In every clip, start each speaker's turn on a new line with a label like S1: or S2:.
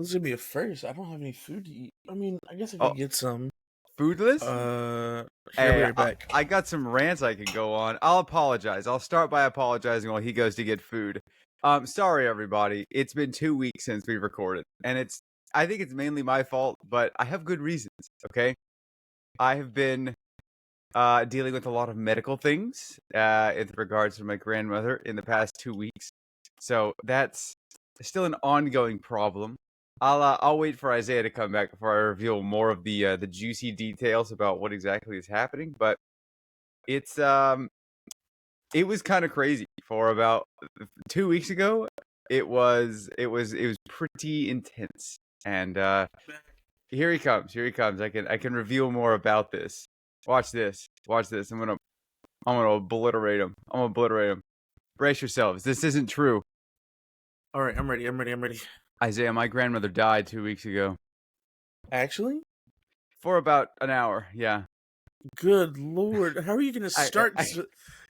S1: This is gonna be a first. I don't have any food to eat. I mean, I guess I
S2: Oh,
S1: could get some.
S2: foodless?
S1: Here,
S2: Hey,
S1: I'll be right back.
S2: I got some rants I could go on. I'll apologize. I'll start by apologizing while he goes to get food. Sorry everybody. It's been 2 weeks since we recorded, and I think it's mainly my fault, but I have good reasons. Okay, I have been dealing with a lot of medical things in regards to my grandmother in the past 2 weeks, so that's still an ongoing problem. I'll wait for Isaiah to come back before I reveal more of the juicy details about what exactly is happening. But it's it was kind of crazy for about 2 weeks ago. It was pretty intense, and here he comes. Here he comes. I can reveal more about this. Watch this. Watch this. I'm gonna obliterate him. I'm gonna obliterate him. Brace yourselves. This isn't true.
S1: All right, I'm ready. I'm ready.
S2: Isaiah, my grandmother died 2 weeks ago.
S1: Actually,
S2: For about an hour, yeah.
S1: good lord, how are you gonna start?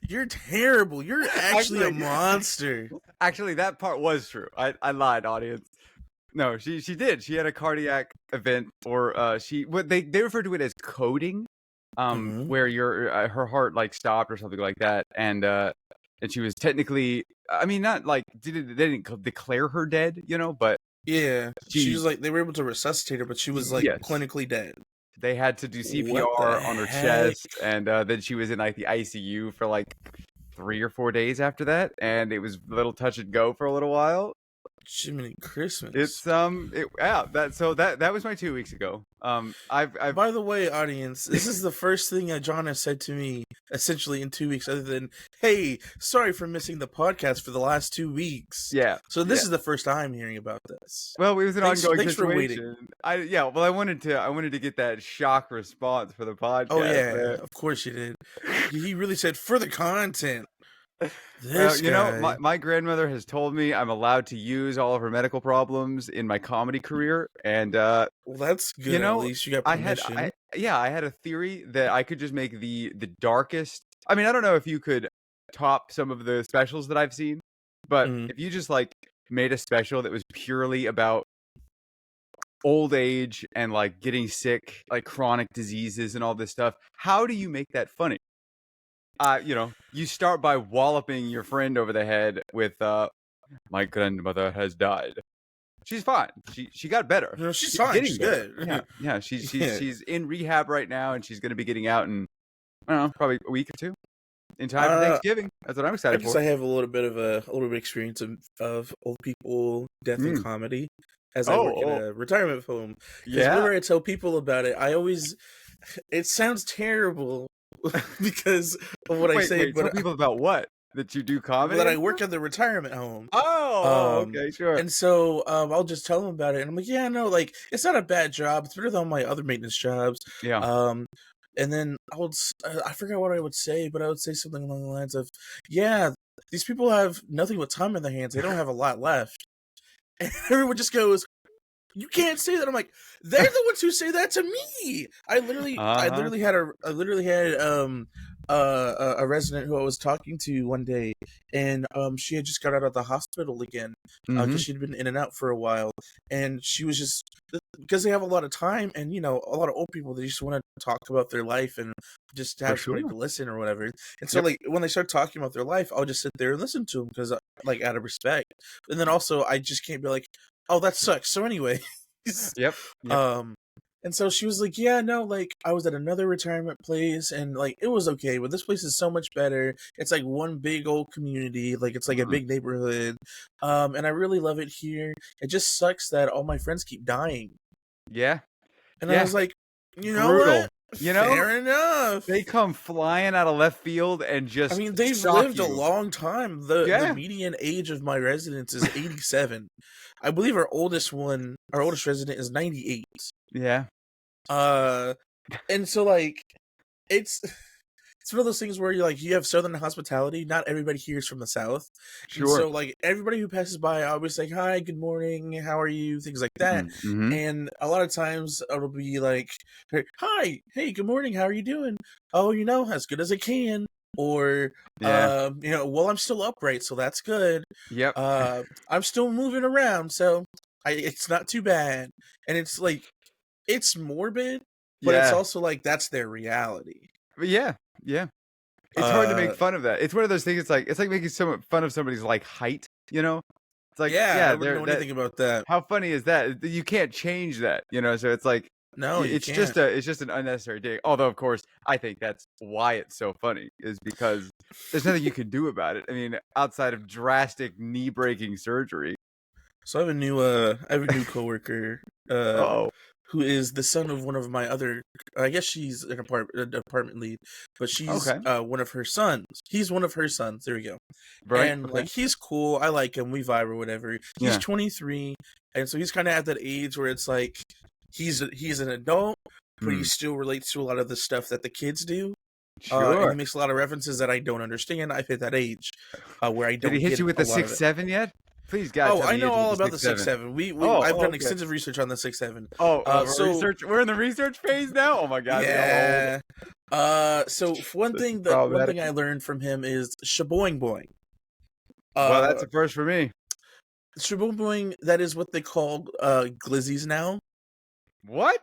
S1: You're terrible. You're actually a monster.
S2: Actually, that part was true. I lied, audience. No, she did. She had a cardiac event, or what they refer to it as coding, where her heart like stopped or something like that, and she was technically, I mean, not like they didn't declare her dead, but
S1: yeah, she was like, they were able to resuscitate her, but she was like clinically dead.
S2: They had to do CPR on her chest, and then she was in like the ICU for like 3 or 4 days after that, and it was a little touch and go for a little while.
S1: Jiminy Christmas.
S2: It's that was my 2 weeks ago. I've
S1: By the way, audience, this is the first thing that John has said to me essentially in 2 weeks, other than, "Hey, sorry for missing the podcast for the last 2 weeks."
S2: Yeah.
S1: So this is the first I'm hearing about this.
S2: Well, it was an ongoing
S1: thanks
S2: situation.
S1: For waiting.
S2: I wanted to get that shock response for the podcast.
S1: Oh yeah, man. Of course you did. He really said for the content. This guy.
S2: My grandmother has told me I'm allowed to use all of her medical problems in my comedy career, and
S1: well, that's good. At least you got permission.
S2: I had a theory that I could just make the darkest. I mean, I don't know if you could top some of the specials that I've seen, but if you just like made a special that was purely about old age and like getting sick, like chronic diseases and all this stuff, how do you make that funny? You start by walloping your friend over the head with my grandmother has died. She's fine. She got better.
S1: No, she's fine. She's good.
S2: Yeah. She's in rehab right now, and she's going to be getting out in, I don't know, probably a week or two, in time for Thanksgiving. That's what I'm excited for.
S1: I have a little bit of experience of old people death and comedy, as I work in a retirement home. Yeah. Whenever I tell people about it, it sounds terrible. Because of what I say.
S2: But tell people about what? That you do comedy?
S1: That I work at the retirement home.
S2: Oh, okay, sure.
S1: And so I'll just tell them about it, and I'm like, yeah, no, like, it's not a bad job. It's better than all my other maintenance jobs.
S2: Yeah.
S1: And then I forgot what I would say, but I would say something along the lines of, yeah, these people have nothing but time in their hands. They don't have a lot left. And everyone just goes, you can't say that. I'm like, they're the ones who say that to me. I literally had a resident who I was talking to one day, and she had just got out of the hospital again because she'd been in and out for a while, and she was just, because they have a lot of time, and a lot of old people, they just want to talk about their life and just have somebody to listen or whatever. And so like when they start talking about their life, I'll just sit there and listen to them because like out of respect, and then also I just can't be like, oh, that sucks. So anyway,
S2: yep.
S1: And so she was like, yeah, no, like, I was at another retirement place, and like, it was okay, but this place is so much better. It's like one big old community, like it's like a big neighborhood, and I really love it here. It just sucks that all my friends keep dying.
S2: Yeah.
S1: And I was like, what? Fair enough.
S2: They come flying out of left field and just,
S1: I mean, they've lived a long time. The median age of my residents is 87. I believe our oldest resident is 98.
S2: Yeah.
S1: And so like, it's one of those things where you have Southern hospitality. Not everybody here is from the South.
S2: Sure.
S1: And so like everybody who passes by, I always like, hi, good morning, how are you? Things like that. And a lot of times it'll be like, hi, hey, good morning, how are you doing? Oh, as good as I can. Or, well, I'm still upright, so that's good.
S2: Yep.
S1: I'm still moving around, so it's not too bad, and it's like it's morbid, but it's
S2: Yeah.
S1: also like that's their reality.
S2: But yeah. Yeah. It's hard to make
S1: Uh,
S2: fun of that. It's one of those things. It's like making fun of somebody's like height. You know, it's like
S1: yeah, I
S2: yeah,
S1: wouldn't
S2: they're
S1: know
S2: that.
S1: anything about that.
S2: How funny is that? You can't change that. You know, so it's like
S1: No, you can't.
S2: it's just an unnecessary dig. Although of course, I think that's why it's so funny is because there's nothing you can do about it. I mean, outside of drastic knee breaking surgery.
S1: So I have a new coworker,
S2: Oh,
S1: who is the son of one of my other. I guess she's an apartment lead, but she's
S2: okay,
S1: one of her sons. He's one of her sons. There we go.
S2: right,
S1: And
S2: okay,
S1: like he's cool. I like him. We vibe or whatever. He's
S2: yeah,
S1: 23, and so he's kind of at that age where it's like he's an adult, but he
S2: hmm.
S1: still relates to a lot of the stuff that the kids do. And he
S2: Sure.
S1: makes a lot of references that I don't understand. I've hit that age where I
S2: Did he
S1: don't
S2: hit
S1: get
S2: you with
S1: a
S2: the
S1: lot of it.
S2: 6'7" yet? Please, God,
S1: Oh,
S2: tell
S1: I
S2: me he
S1: know
S2: hit you with
S1: all
S2: the
S1: about the
S2: 6'7".
S1: 6'7". I've
S2: Oh,
S1: done
S2: okay.
S1: extensive research on the 6'7".
S2: Oh,
S1: So
S2: research. We're in the research phase now. Oh my God, we all old.
S1: yeah. So
S2: This is
S1: one
S2: problematic.
S1: thing I learned from him is shaboing boing.
S2: Well, that's
S1: Uh,
S2: a first for me.
S1: shaboing boing. That is what they call glizzies now.
S2: What?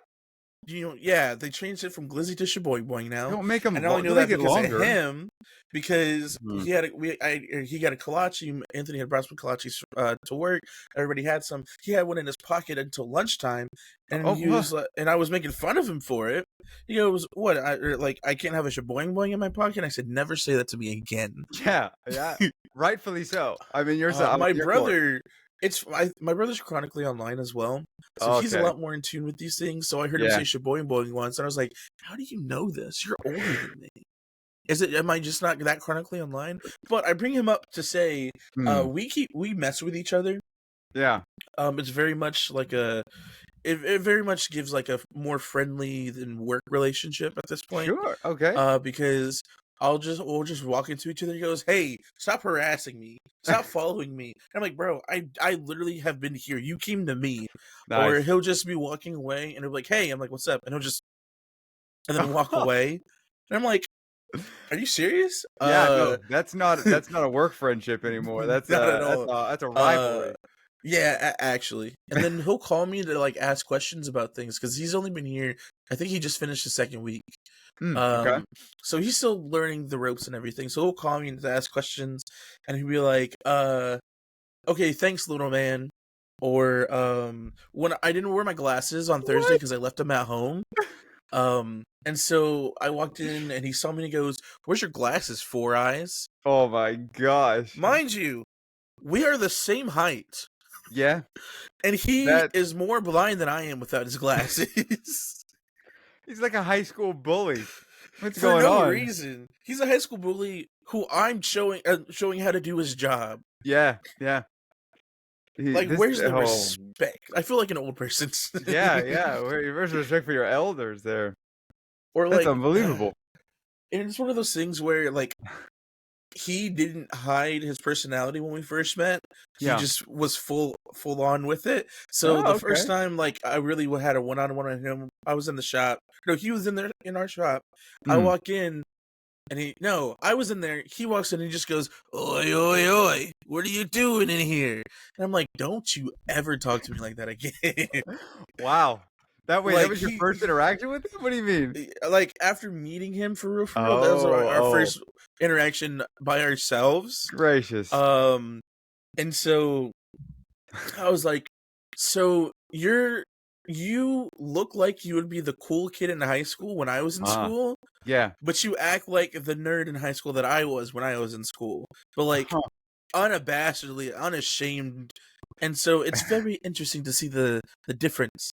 S1: Yeah, they changed it from glizzy to shaboing boing now.
S2: Don't make them.
S1: And I only know
S2: Don't
S1: that
S2: make it
S1: because of
S2: longer.
S1: him, because
S2: Hmm.
S1: he got a kolache. Anthony had brought some kolaches to work. Everybody had some. He had one in his pocket until lunchtime, and
S2: Oh,
S1: he
S2: what?
S1: was and I was making fun of him for it. He goes, "What? I can't have a shaboing boing in my pocket." And I said, "Never say that to me again."
S2: Yeah, yeah. Rightfully so. I mean, I'm
S1: My
S2: in your court.
S1: brother, my brother's chronically online as well, so he's a
S2: Okay.
S1: lot more in tune with these things. So I heard him
S2: Yeah.
S1: say shaboing boing once, and I was like, "How do you know this? You're older than me. Is it? Am I just not that chronically online?" But I bring him up to say,
S2: Hmm.
S1: we mess with each other.
S2: Yeah.
S1: It's very much like it very much gives like a more friendly than work relationship at this point.
S2: Sure. Okay.
S1: Because we'll just walk into each other. He goes, "Hey, stop harassing me, stop following me." And I'm like, "Bro, I literally have been here. You came to me." Or
S2: Nice.
S1: he'll just be walking away, and he'll be like, "Hey," I'm like, "What's up?" And and then walk away, and I'm like, "Are you serious?"
S2: Yeah. No, that's not a work friendship anymore.
S1: Not at all.
S2: That's a
S1: Uh,
S2: rivalry.
S1: yeah, actually. And then he'll call me to like ask questions about things because he's only been here. I think he just finished his second week.
S2: Okay.
S1: Um, so he's still learning the ropes and everything. So he'll call me to ask questions, and he'll be like, okay, thanks, little man." Or when I didn't wear my glasses on Thursday
S2: What?
S1: because I left them at home. And so I walked in, and he saw me, and he goes, "Where's your glasses, Four Eyes?"
S2: Oh my gosh.
S1: Mind you, we are the same height,
S2: Yeah.
S1: and he
S2: That
S1: is more blind than I am without his glasses.
S2: he's like a high school bully. What's
S1: For
S2: going
S1: no
S2: on?
S1: reason. He's a high school bully who I'm showing how to do his job.
S2: Yeah. Yeah.
S1: Like,
S2: This.
S1: where's the
S2: Oh.
S1: respect? I feel like an old person.
S2: Yeah. Yeah. Where's the respect for your elders there?
S1: Or
S2: That's
S1: like,
S2: unbelievable.
S1: and it's one of those things where like he didn't hide his personality when we first met. He
S2: Yeah.
S1: just was full on with it. So
S2: Oh,
S1: the first
S2: okay.
S1: time like I really had a one-on-one on him, I was in the shop. No, he was in our shop. I
S2: Hmm.
S1: walk in, and I was in there. He walks in and he just goes, "Oi, oi, oi, what are you doing in here?" And I'm like, "Don't you ever talk to me like that again."
S2: Wow. That
S1: Like
S2: was your first interaction with him? What do you mean?
S1: like after meeting him for real, that was
S2: Oh,
S1: our
S2: oh,
S1: first interaction by ourselves.
S2: gracious.
S1: Um, and so I was like, "So you look like you would be the cool kid in high school when I was in
S2: Ah,
S1: school,
S2: yeah.
S1: but you act like the nerd in high school that I was when I was in school." But like
S2: Huh.
S1: unabashedly, unashamed. And so it's very interesting to see the difference.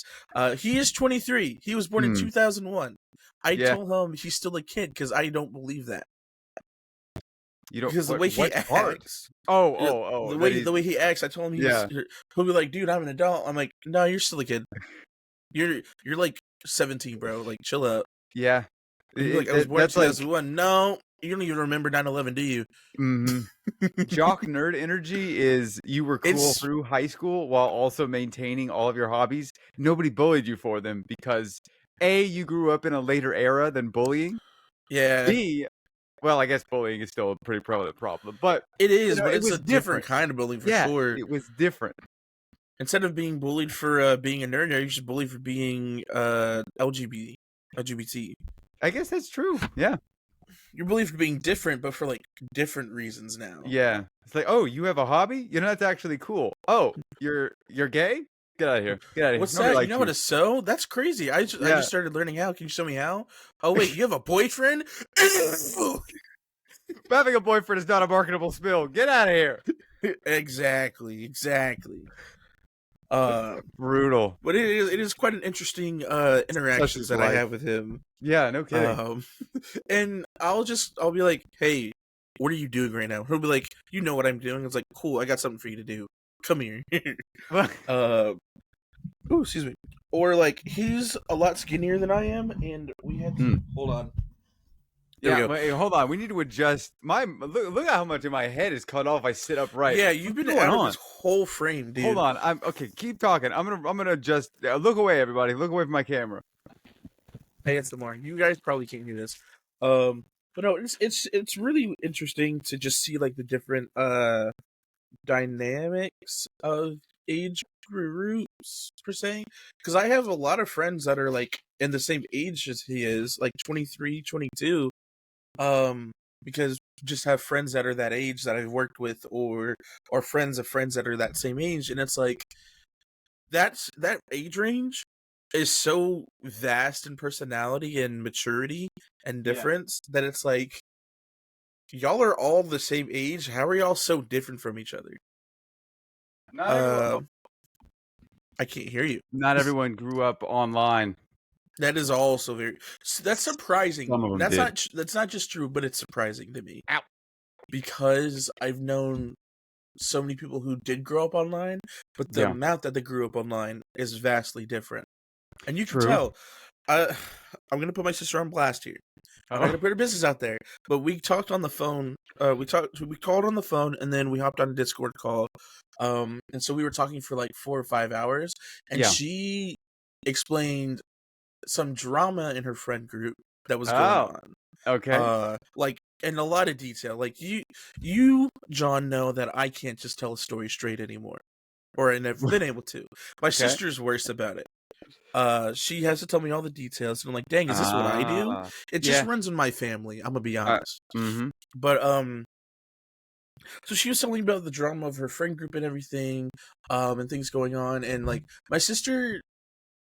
S1: He is 23. He was born in
S2: Hmm.
S1: 2001. I
S2: Yeah.
S1: told him he's still a kid because I don't believe that.
S2: You don't
S1: Because the way he
S2: what part?
S1: acts,
S2: Oh,
S1: yeah,
S2: oh, oh, that he's
S1: the way he acts, I told him
S2: yeah.
S1: he'll be like, "Dude, I'm an adult." I'm like, "No, you're still a kid. You're like 17, bro. Like, chill out."
S2: Yeah.
S1: He'll be like, "I was born in
S2: That's like
S1: 2001." No, you don't even remember 9/11, do you?
S2: mhm. Jock nerd energy is you were cool
S1: It's
S2: through high school while also maintaining all of your hobbies. Nobody bullied you for them because A, you grew up in a later era than bullying.
S1: yeah,
S2: B, well, I guess bullying is still a pretty prevalent problem, but
S1: it
S2: you
S1: is,
S2: know,
S1: but
S2: it
S1: it's
S2: was
S1: a different
S2: different.
S1: kind of bullying for
S2: Yeah,
S1: sure.
S2: it was different.
S1: Instead of being bullied for being a nerd, you're just bullied for being LGBT.
S2: I guess that's true. Yeah.
S1: You're bullied for being different, but for like different reasons now.
S2: Yeah. It's like, oh, you have a hobby? You know, that's actually cool. Oh, you're gay? Get out of here. Get out of here.
S1: What's
S2: Nobody
S1: that? You
S2: likes
S1: know how to sew? That's crazy. I
S2: Yeah.
S1: just started learning how. Can you show me how? Oh wait, you have a boyfriend?
S2: Having a boyfriend is not a marketable skill. Get out of here.
S1: Exactly.
S2: Brutal.
S1: But it is quite an interesting interactions that I have with him.
S2: Yeah, no kidding.
S1: And I'll be like, hey, what are you doing right now? He'll be like, you know what I'm doing. It's like, cool, I got something for you to do. Come here. Oh, excuse me. Or like, he's a lot skinnier than I am, and we had to hold on. There we go.
S2: Wait, hold on. We need to adjust. Look at how much of my head is cut off. I sit upright.
S1: Yeah, you've been out of this whole frame, dude.
S2: Hold on. I'm okay. Keep talking. I'm gonna just look away, everybody. Look away from my camera.
S1: Hey, it's the morning. You guys probably can't hear this. But no, it's really interesting to just see like the different dynamics of age groups per se, because I have a lot of friends that are like in the same age as he is, like 23, 22, because just have friends that are that age that I've worked with, or friends of friends that are that same age, and it's like that age range is so vast in personality and maturity and difference that it's like, y'all are all the same age. How are y'all so different from each other? I can't hear you.
S2: Not everyone grew up online.
S1: That is also that's surprising.
S2: Some of them
S1: That's not just true, but it's surprising to me.
S2: Ow.
S1: Because I've known so many people who did grow up online, but the amount that they grew up online is vastly different. And you can tell. I'm gonna put my sister on blast here. I'm not gonna put her business out there, but we talked on the phone. We called on the phone, and then we hopped on a Discord call. And so we were talking for like 4 or 5 hours, and she explained some drama in her friend group that was going on.
S2: Okay.
S1: Like in a lot of detail. Like you, John, know that I can't just tell a story straight anymore, or I never been able to. My sister's worse about it. She has to tell me all the details, and I'm like, dang, is this what I do? It just runs in my family. I'm gonna be honest. But so she was telling me about the drama of her friend group and everything, and things going on, and like my sister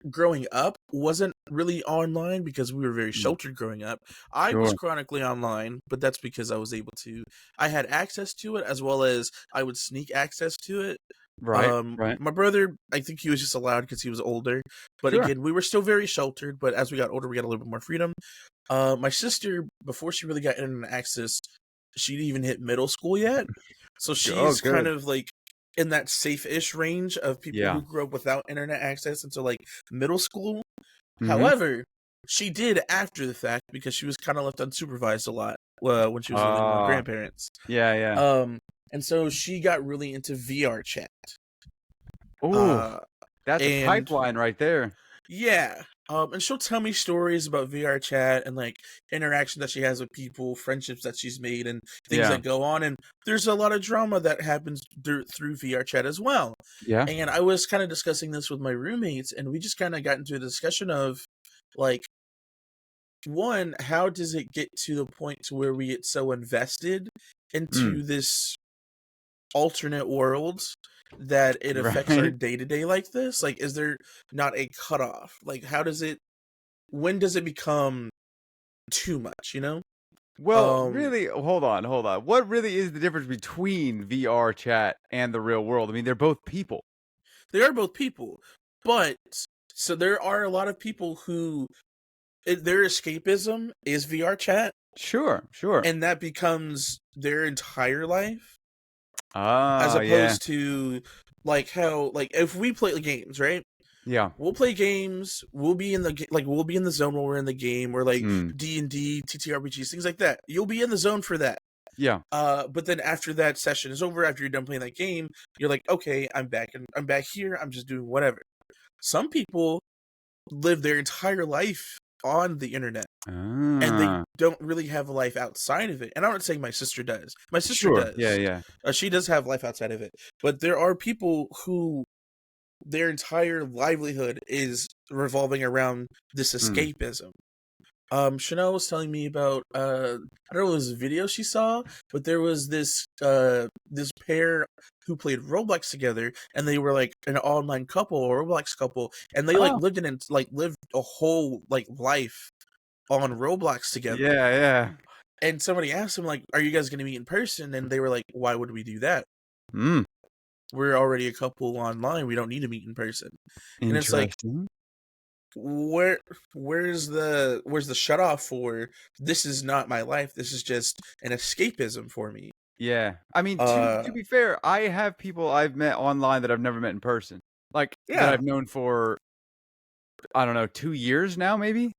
S1: growing up wasn't really online because we were very sheltered growing up. I was chronically online, but that's because I was able to. I had access to it, as well as I would sneak access to it.
S2: Right.
S1: My brother, I think he was just allowed because he was older. But again, we were still very sheltered. But as we got older, we got a little bit more freedom. My sister, before she really got internet access, she didn't even hit middle school yet. So she's kind of like in that safe-ish range of people who grew up without internet access until like middle school. However, she did after the fact because she was kind of left unsupervised a lot when she was living with her grandparents. And so she got really into VR chat.
S2: Oh, that's a pipeline right there.
S1: Yeah. And she'll tell me stories about VR chat and like interaction that she has with people, friendships that she's made, and things that go on. And there's a lot of drama that happens through VR chat as well.
S2: Yeah.
S1: And I was kind of discussing this with my roommates, and we just kind of got into a discussion of like, one, how does it get to the point to where we get so invested into this alternate world that it affects our day-to-day like this? Like, is there not a cutoff? Like, when does it become too much, you know?
S2: Well, really, hold on. What really is the difference between VR chat and the real world? I mean, they're both people.
S1: They are both people, but so there are a lot of people who their escapism is VR chat.
S2: Sure.
S1: And that becomes their entire life.
S2: As
S1: opposed to like how, like, if we play games, right?
S2: Yeah.
S1: We'll play games. We'll be in the zone while we're in the game, or like D&D, TTRPGs, things like that. You'll be in the zone for that.
S2: Yeah.
S1: But then after that session is over, after you're done playing that game, you're like, okay, I'm back, and I'm back here. I'm just doing whatever. Some people live their entire life on the internet, and they don't really have a life outside of it. And I'm not saying my sister does. My sister does.
S2: Yeah.
S1: She does have life outside of it. But there are people who their entire livelihood is revolving around this
S2: Mm.
S1: escapism. Chanel was telling me about I don't know if it was a video she saw, but there was this pair who played Roblox together, and they were like an online couple or Roblox couple, and they like
S2: Oh,
S1: lived a whole like life on Roblox together.
S2: yeah, yeah.
S1: And somebody asked them like, "Are you guys going to meet in person?" And they were like, "Why would we do that?
S2: Mm.
S1: We're already a couple online. We don't need to meet in person." And it's like,
S2: Interesting.
S1: where's the shut off for this is not my life, this is just an escapism for me.
S2: Yeah. I mean, to
S1: uh
S2: be fair, I have people I've met online that I've never met in person. Like, that
S1: yeah,
S2: I've known for, I don't know, 2 years now, maybe?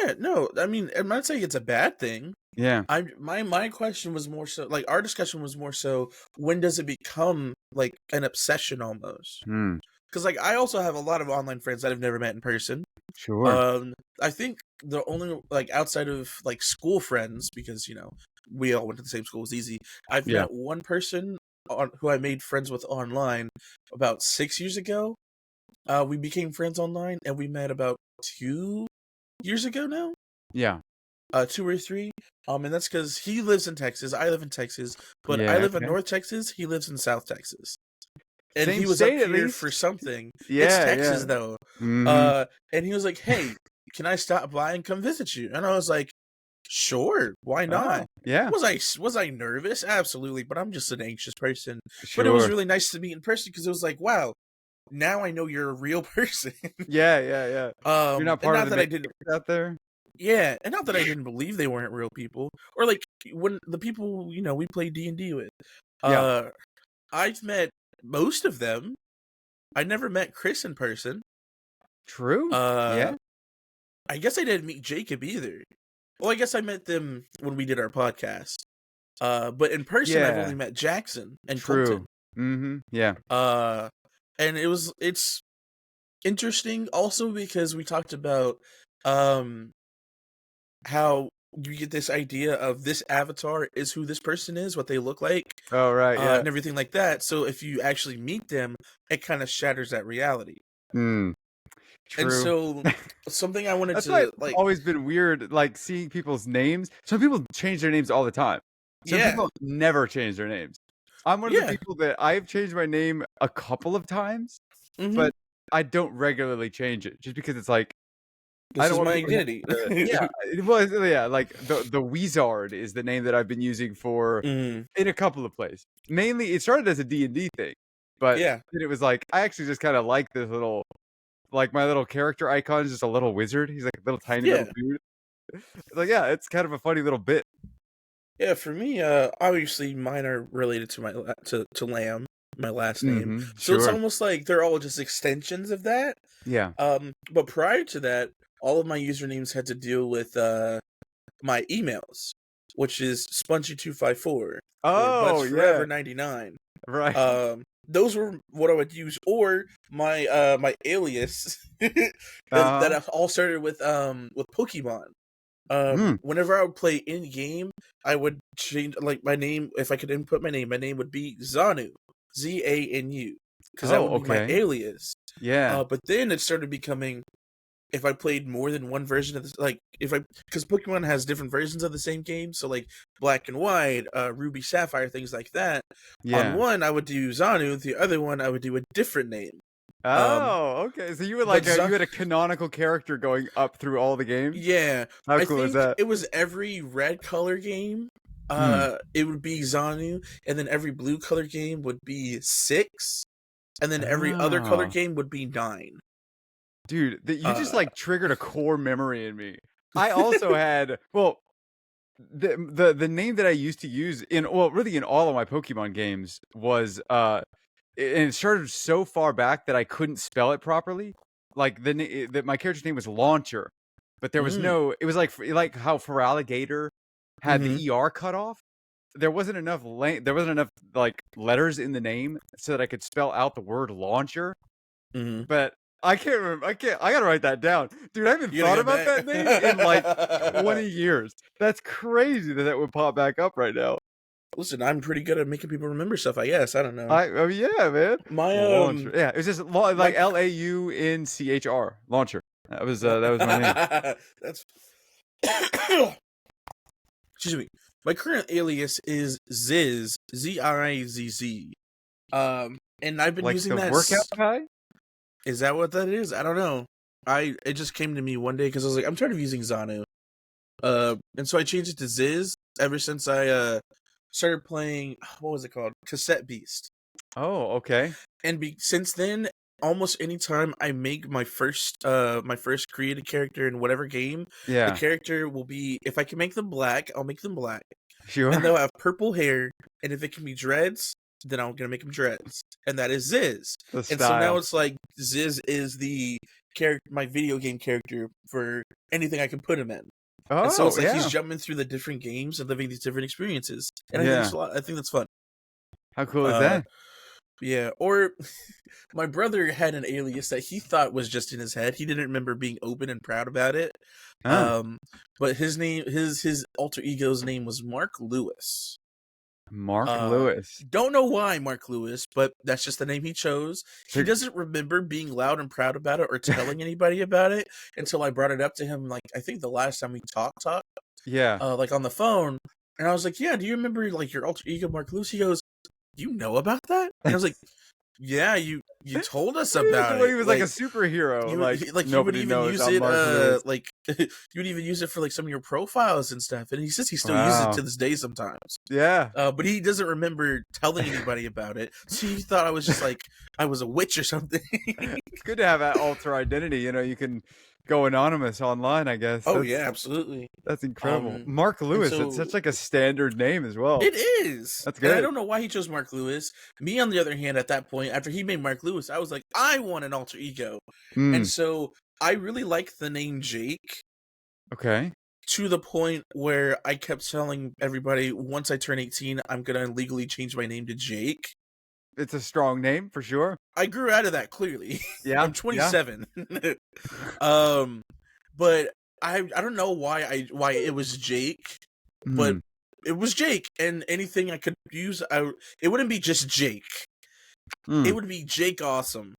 S1: yeah, no, I mean, I'm not saying it's a bad thing.
S2: Yeah.
S1: My question was more so like, our discussion was more so, when does it become like an obsession almost?
S2: Hmm.
S1: Because like, I also have a lot of online friends that I've never met in person.
S2: Sure.
S1: I think the only like, outside of like school friends, because we all went to the same school, it was easy. I've
S2: Yeah.
S1: met one person who I made friends with online about 6 years ago. We became friends online, and we met about 2 years ago now.
S2: Yeah.
S1: 2 or 3. And that's because he lives in Texas, I live in Texas, but I
S2: Yeah,
S1: live in
S2: okay.
S1: North Texas, he lives in South Texas. And he
S2: Same
S1: was up
S2: state at
S1: here for
S2: least.
S1: something. It's
S2: Yeah, yeah.
S1: Texas though.
S2: Mhm.
S1: And he was like, "Hey, can I stop by and come visit you?" And I was like, "Sure, why not?"
S2: Oh, yeah.
S1: Was I nervous? Absolutely, but I'm just an anxious person. But it was
S2: Sure.
S1: really nice to meet in person, because it was like, wow, now I know you're a real person.
S2: Yeah, yeah, yeah. You're not
S1: And
S2: part of
S1: not
S2: the
S1: that I
S2: matrix
S1: didn't,
S2: out there?
S1: yeah, and not that I didn't believe they weren't real people, or like when the people we play D&D with.
S2: Yeah.
S1: Uh, I've met most of them. I never met Chris in person.
S2: True.
S1: Uh,
S2: Yeah.
S1: I guess I didn't meet Jacob either. Well, I guess I met them when we did our podcast. But in person, I've
S2: Yeah.
S1: only met Jackson and
S2: True.
S1: Colton.
S2: Mhm. Yeah.
S1: Uh, and it's interesting also because we talked about um how you get this idea of this avatar is who this person is, what they look like,
S2: Oh, right, yeah.
S1: and everything like that. So if you actually meet them, it kind of shatters that reality.
S2: Mm.
S1: And
S2: True.
S1: so something I wanted
S2: That's why
S1: to
S2: it's
S1: like,
S2: always been weird, like, seeing people's names. Some people change their names all the time. Some
S1: yeah,
S2: people never change their names. I'm one of the
S1: yeah,
S2: people that I've changed my name a couple of times,
S1: mm-hmm.
S2: but I don't regularly change it just because it's like, I
S1: This
S2: don't
S1: is
S2: want
S1: my
S2: people to
S1: identity.
S2: have to, yeah, it was, yeah, like the Wizard is the name that I've been using for
S1: Mm,
S2: in a couple of places. Mainly, it started as a D&D thing, but
S1: yeah,
S2: then it was like, I actually just kinda like this little, like, my little character icon is just a little wizard. He's like a little tiny little
S1: yeah,
S2: dude. Like, yeah, it's kind of a funny little bit.
S1: yeah. For me, obviously mine are related to to Lamb, my last name.
S2: Mhm,
S1: So it's
S2: sure.
S1: almost like they're all just extensions of that.
S2: Yeah.
S1: But prior to that, all of my usernames had to deal with my emails, which is Spongy254 or
S2: Oh,
S1: Butts Forever
S2: yeah.
S1: 99.
S2: Right.
S1: Those were what I would use, or my my alias that
S2: Uh-huh.
S1: all started with Pokemon.
S2: Mm.
S1: Whenever I would play in game, I would change like my name. If I could input my name would be Zanu, Zanu, because that
S2: Oh,
S1: would be my
S2: okay.
S1: alias.
S2: Yeah.
S1: But then it started becoming, if I played more than one version of this, like if I, because Pokemon has different versions of the same game, so like Black and White, Ruby Sapphire, things like that. On
S2: Yeah.
S1: one I would do Zanu, the other one I would do a different name. Um,
S2: Oh, okay. So you were
S1: but
S2: like you had a canonical character going up through all the games?
S1: yeah,
S2: How
S1: I
S2: cool is
S1: think
S2: that?
S1: it was every red color game.
S2: Hmm.
S1: It would be Zanu, and then every blue color game would be 6, and then every other color
S2: Oh.
S1: game would be 9.
S2: Dude, that you just,
S1: Uh,
S2: like, triggered a core memory in me. I also had, well, the name that I used to use in, well, really in all of my Pokemon games was, and it started so far back that I couldn't spell it properly. Like, that my character's name was Launcher, but there was
S1: mm,
S2: no, it was like how Feraligatr had
S1: mm-hmm,
S2: the ER cut off. There wasn't enough, like, letters in the name so that I could spell out the word launcher,
S1: mm-hmm.
S2: but I can't remember. I gotta write that down. Dude, I haven't
S1: You gotta
S2: thought
S1: go
S2: about that name in like 20
S1: back.
S2: years. That's crazy that that would pop back up right now.
S1: Listen, I'm pretty good at making people remember stuff. I guess I don't know.
S2: Oh yeah, man.
S1: My
S2: Launcher. Yeah, it was just like
S1: my
S2: LAUNCHR. Launcher. That was my name.
S1: that's excuse me. My current alias is Ziz, Zizz. And I've been
S2: Like
S1: using
S2: the
S1: that.
S2: workout guy?
S1: Is that what that is? I don't know. It just came to me one day because I was like, I'm tired of using Zanu. And so I changed it to Ziz ever since I started playing. What was it called? Cassette Beast.
S2: Oh, okay.
S1: And since then, almost any time I make my first created character in whatever game, the
S2: Yeah.
S1: character will be, if I can make them black, I'll make them black,
S2: Sure.
S1: and they'll have purple hair. And if it can be dreads, then I'm gonna make them dreads, and that is Ziz.
S2: The
S1: And so
S2: style.
S1: now it's like Ziz is the character, my video game character for anything I can put him in.
S2: Oh,
S1: And so it's like
S2: yeah.
S1: he's jumping through the different games and living these different experiences, and I
S2: Yeah.
S1: think it's a lot. I think that's fun.
S2: How cool is that?
S1: Yeah, or my brother had an alias that he thought was just in his head. He didn't remember being open and proud about it.
S2: Huh.
S1: But his name, his alter ego's name was Mark Lewis.
S2: Mark Lewis.
S1: Don't know why Mark Lewis, but that's just the name he chose. He
S2: So-
S1: doesn't remember being loud and proud about it or telling anybody about it until I brought it up to him. Like, I think the last time we talked,
S2: Yeah.
S1: like on the phone, and I was like, "Yeah, do you remember like your alter ego, Mark Lewis?" He goes, "You know about that?" And I was like, "Yeah, you told us about it."
S2: He was like a superhero.
S1: You,
S2: like
S1: you would
S2: nobody
S1: even
S2: knows.
S1: use
S2: I'm
S1: it,
S2: Mark Lewis.
S1: like you would even use it for like some of your profiles and stuff. And he says he still uses
S2: Wow.
S1: it to this day sometimes.
S2: Yeah.
S1: But he doesn't remember telling anybody about it. So he thought I was just like I was a witch or something.
S2: It's good to have that alter identity. You know, you can go anonymous online, I guess.
S1: Oh yeah, absolutely.
S2: That's incredible.
S1: Um,
S2: Mark Lewis.
S1: so-
S2: It's such like a standard name as well.
S1: It is.
S2: That's
S1: And I
S2: good.
S1: don't know why he chose Mark Lewis. Me, on the other hand, at that point, after he made Mark Lewis, I was like, I want an alter ego.
S2: Mm,
S1: And so I really like the name Jake,
S2: okay.
S1: to the point where I kept telling everybody, once I turn 18, I'm going to legally change my name to Jake.
S2: It's a strong name for sure.
S1: I grew out of that, clearly.
S2: Yeah.
S1: I'm 27. But I don't know why it was Jake, but
S2: Mm,
S1: it was Jake, and anything I could use, it wouldn't be just Jake.
S2: mm.
S1: It would be Jake Awesome.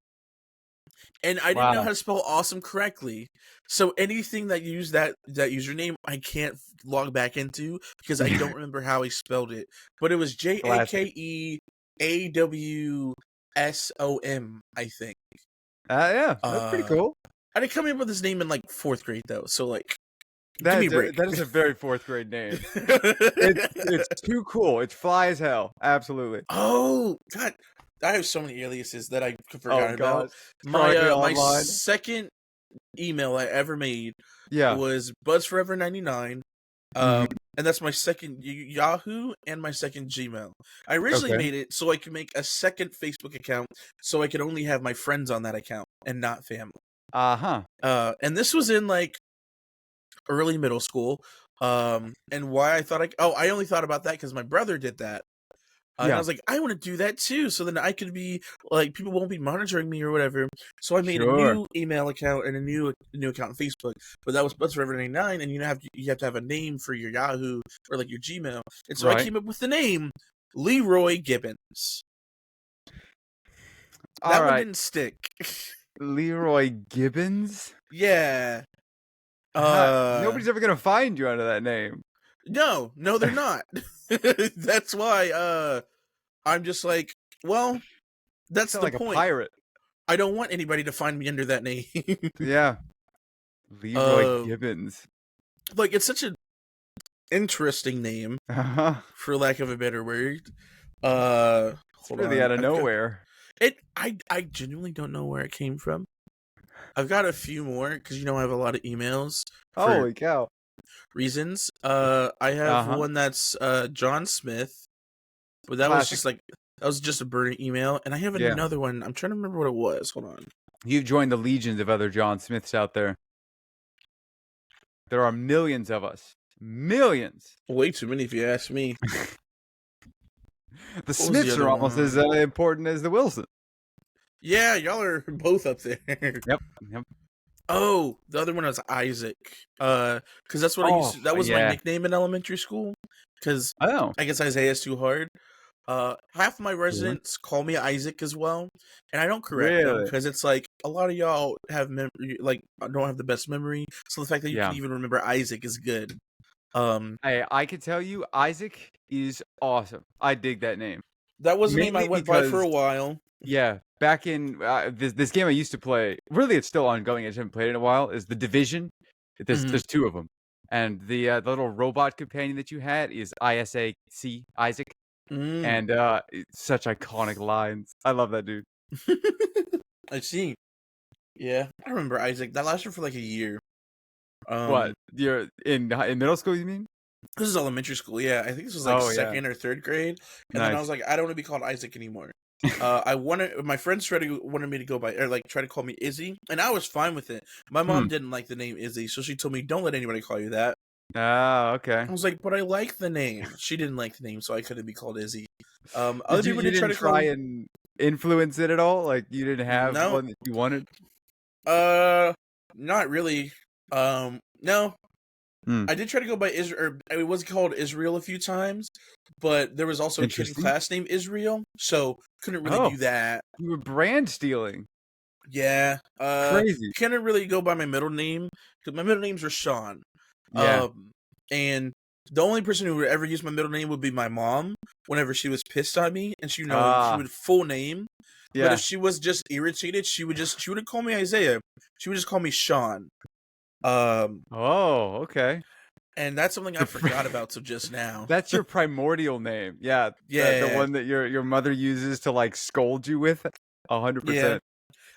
S1: And I didn't know
S2: Wow.
S1: how to spell awesome correctly. So anything that used that username, I can't log back into because I don't remember how he spelled it. But it was JakeAwsom, I think.
S2: Yeah, that's pretty cool.
S1: I didn't come up with his name in like 4th grade though, so like
S2: That
S1: give me
S2: is
S1: a break.
S2: that is a very 4th grade name. It's too cool. It's fly as hell. Absolutely.
S1: Oh God, I have so many aliases that I forgot
S2: Oh
S1: about.
S2: god.
S1: My
S2: Trying
S1: my
S2: online.
S1: second email I ever made
S2: Yeah.
S1: was BuzzForever99.
S2: Mhm.
S1: And that's my second Yahoo and my second Gmail. I originally
S2: Okay.
S1: made it so I could make a second Facebook account so I could only have my friends on that account and not family.
S2: Uh-huh.
S1: And this was in like early middle school. And why I thought I only thought about that because my brother did that. And I
S2: Yeah.
S1: was like, I want to do that too, so then I could be like, people won't be monitoring me or whatever. So I made a
S2: Sure.
S1: new email account and a new account on Facebook, but that was BuzzForever99, and you have to have a name for your Yahoo or like your Gmail. And so I
S2: Right.
S1: came up with the name Leroy Gibbons.
S2: All
S1: That one
S2: right.
S1: didn't stick.
S2: Leroy Gibbons?
S1: Yeah.
S2: Nobody's ever gonna find you under that name.
S1: No, they're not. That's why I'm just like, well, that's
S2: Sound
S1: the
S2: like
S1: point.
S2: a pirate.
S1: I don't want anybody to find me under that name.
S2: Yeah. Leroy
S1: Uh,
S2: Gibbons.
S1: Like, it's such an interesting name,
S2: Uh-huh.
S1: for lack of a better word.
S2: It's
S1: Hold
S2: really
S1: on.
S2: out of
S1: I've got-
S2: nowhere.
S1: I genuinely don't know where it came from. I've got a few more because I have a lot of emails for
S2: Holy cow.
S1: reasons. I have
S2: Uh-huh.
S1: one that's John Smith, but that was
S2: Classic.
S1: just like a burning email, and I have
S2: Yeah.
S1: another one. I'm trying to remember what it was. Hold on.
S2: You've joined the legions of other John Smiths out there. There are millions of us. Millions.
S1: Way too many, if you ask me.
S2: The
S1: was the
S2: Smiths
S1: other
S2: are almost
S1: one?
S2: as important as the Wilson.
S1: Yeah, y'all are both up there.
S2: Yep.
S1: Oh, the other one was Isaac. Because that's what I used. That was my
S2: yeah.
S1: nickname in elementary school. because
S2: Oh,
S1: I guess Isaiah is too hard. Half my
S2: really?
S1: residents call me Isaac as well, and I don't correct them
S2: Really?
S1: because it's like a lot of y'all have don't have the best memory. So the fact that you can
S2: Yeah.
S1: even remember Isaac is good.
S2: I could tell you, Isaac is awesome. I dig that name.
S1: That was a name I
S2: Mainly
S1: went by for
S2: because,
S1: a while.
S2: yeah, back in this game I used to play, really it's still ongoing, I just haven't played it in a while, is The Division.
S1: Hmm.
S2: There's two of them. And the little robot companion that you had is Isaac, Isaac.
S1: Mm.
S2: And it's such iconic lines. I love that dude.
S1: I see. Yeah, I remember Isaac. That lasted for like a year.
S2: What?
S1: Um,
S2: You're in middle school, you mean?
S1: this is elementary school. Yeah, I think this was like
S2: Oh yeah.
S1: second or third grade, and then I was
S2: Nice.
S1: like, I don't want to be called Isaac anymore. I wanted my friends wanted me to go by or like try to call me Izzy, and I was fine with it. My
S2: Hmm.
S1: mom didn't like the name Izzy, so she told me don't let anybody call you that.
S2: Ah, okay.
S1: I was like, but I like the name. She didn't like the name, so I couldn't be called Izzy. Other
S2: Did you
S1: people
S2: you
S1: did try
S2: didn't
S1: to call
S2: try
S1: me.
S2: and influence it at all? Like you didn't have
S1: No,
S2: one that you wanted?
S1: not really. No,
S2: Hmm.
S1: I did try to go by Israel. It was called Israel a few times, but there was also a kid in
S2: Interesting.
S1: class named Israel, so couldn't really
S2: Oh,
S1: do that.
S2: you were brand stealing.
S1: Yeah,
S2: Crazy.
S1: couldn't really go by my middle name because my middle name's Rashawn.
S2: Yeah.
S1: Um, and the only person who would ever use my middle name would be my mom. Whenever she was pissed at me, and she
S2: Ah,
S1: would full name. But if
S2: yeah.
S1: she was just irritated, she wouldn't call me Isaiah. She would just call me Sean. Um,
S2: Oh, okay.
S1: and that's something I
S2: Your pri-
S1: forgot about till just now.
S2: That's your primordial name. Yeah, the
S1: Yeah,
S2: one that your mother uses to like scold you with.
S1: yeah.
S2: 100%.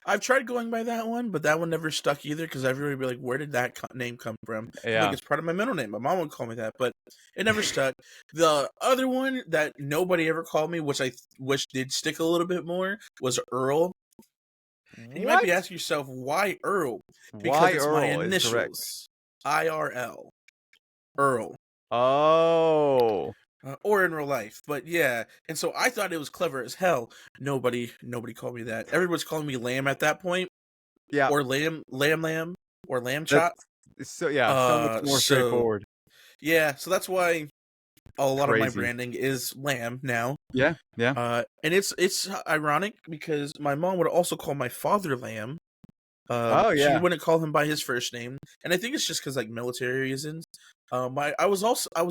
S1: I've tried going by that one, but that one never stuck either because everybody would be like, "Where did that name come from?" I'm like,
S2: Yeah.
S1: "It's part of my middle name." My mom would call me that, but it never stuck. The other one that nobody ever called me, which I wish did stick a little bit more, was Earl. And you might be
S2: What?
S1: asking yourself, why Earl? Because
S2: Why
S1: it's my
S2: Earl is correct.
S1: initials, IRL, Earl.
S2: Oh.
S1: Or in real life, but yeah, and so I thought it was clever as hell. Nobody called me that. Everyone's calling me Lamb at that point,
S2: Yeah.
S1: or Lamb, or Lamb
S2: That's
S1: Chop.
S2: so yeah, so much more
S1: So
S2: straightforward.
S1: yeah, so that's why a lot of my
S2: Crazy.
S1: branding is Lamb now.
S2: Yeah, yeah.
S1: And it's ironic because my mom would also call my father Lamb.
S2: Oh
S1: She
S2: yeah.
S1: wouldn't call him by his first name, and I think it's just because like military reasons. I was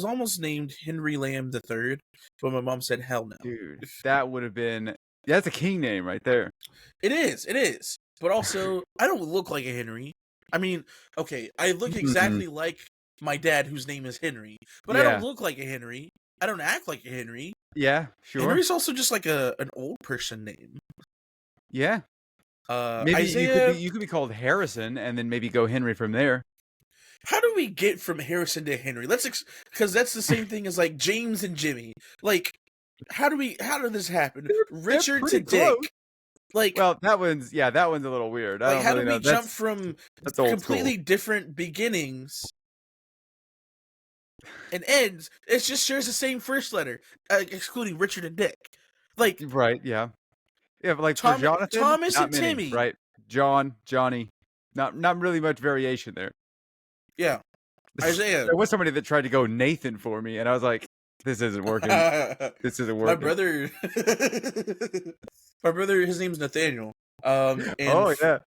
S1: almost named Henry Lamb the Third, but my mom said hell no.
S2: Dude, that would have been that's a king name right there.
S1: It is, but also I don't look like a Henry. I mean, okay, I look
S2: Mhm.
S1: exactly like my dad, whose name is Henry, but I don't
S2: Yeah.
S1: look like a Henry. I don't act like a Henry.
S2: Yeah, sure.
S1: Henry's also just like an old person name.
S2: Yeah. Maybe
S1: Isaiah.
S2: you could be called Harrison and then maybe go Henry from there.
S1: How do we get from Harrison to Henry? Because that's the same thing as like James and Jimmy. Like, how did this happen?
S2: They're
S1: Richard to
S2: pretty close.
S1: Dick. Like,
S2: Well, that one's a little weird. I don't
S1: how
S2: really
S1: do we
S2: know.
S1: jump from
S2: That's old school.
S1: completely different beginnings and ends? It just shares the same first letter, excluding Richard and Dick. Like
S2: Right, yeah. Yeah, but like for Jonathan,
S1: Thomas
S2: not
S1: and
S2: many,
S1: Timmy.
S2: right? John, Johnny. Not really much variation there.
S1: Yeah, Isaiah.
S2: There was somebody that tried to go Nathan for me, and I was like, this isn't working. This isn't
S1: My
S2: working.
S1: brother, my brother, his name's Nathaniel. And
S2: Oh yeah.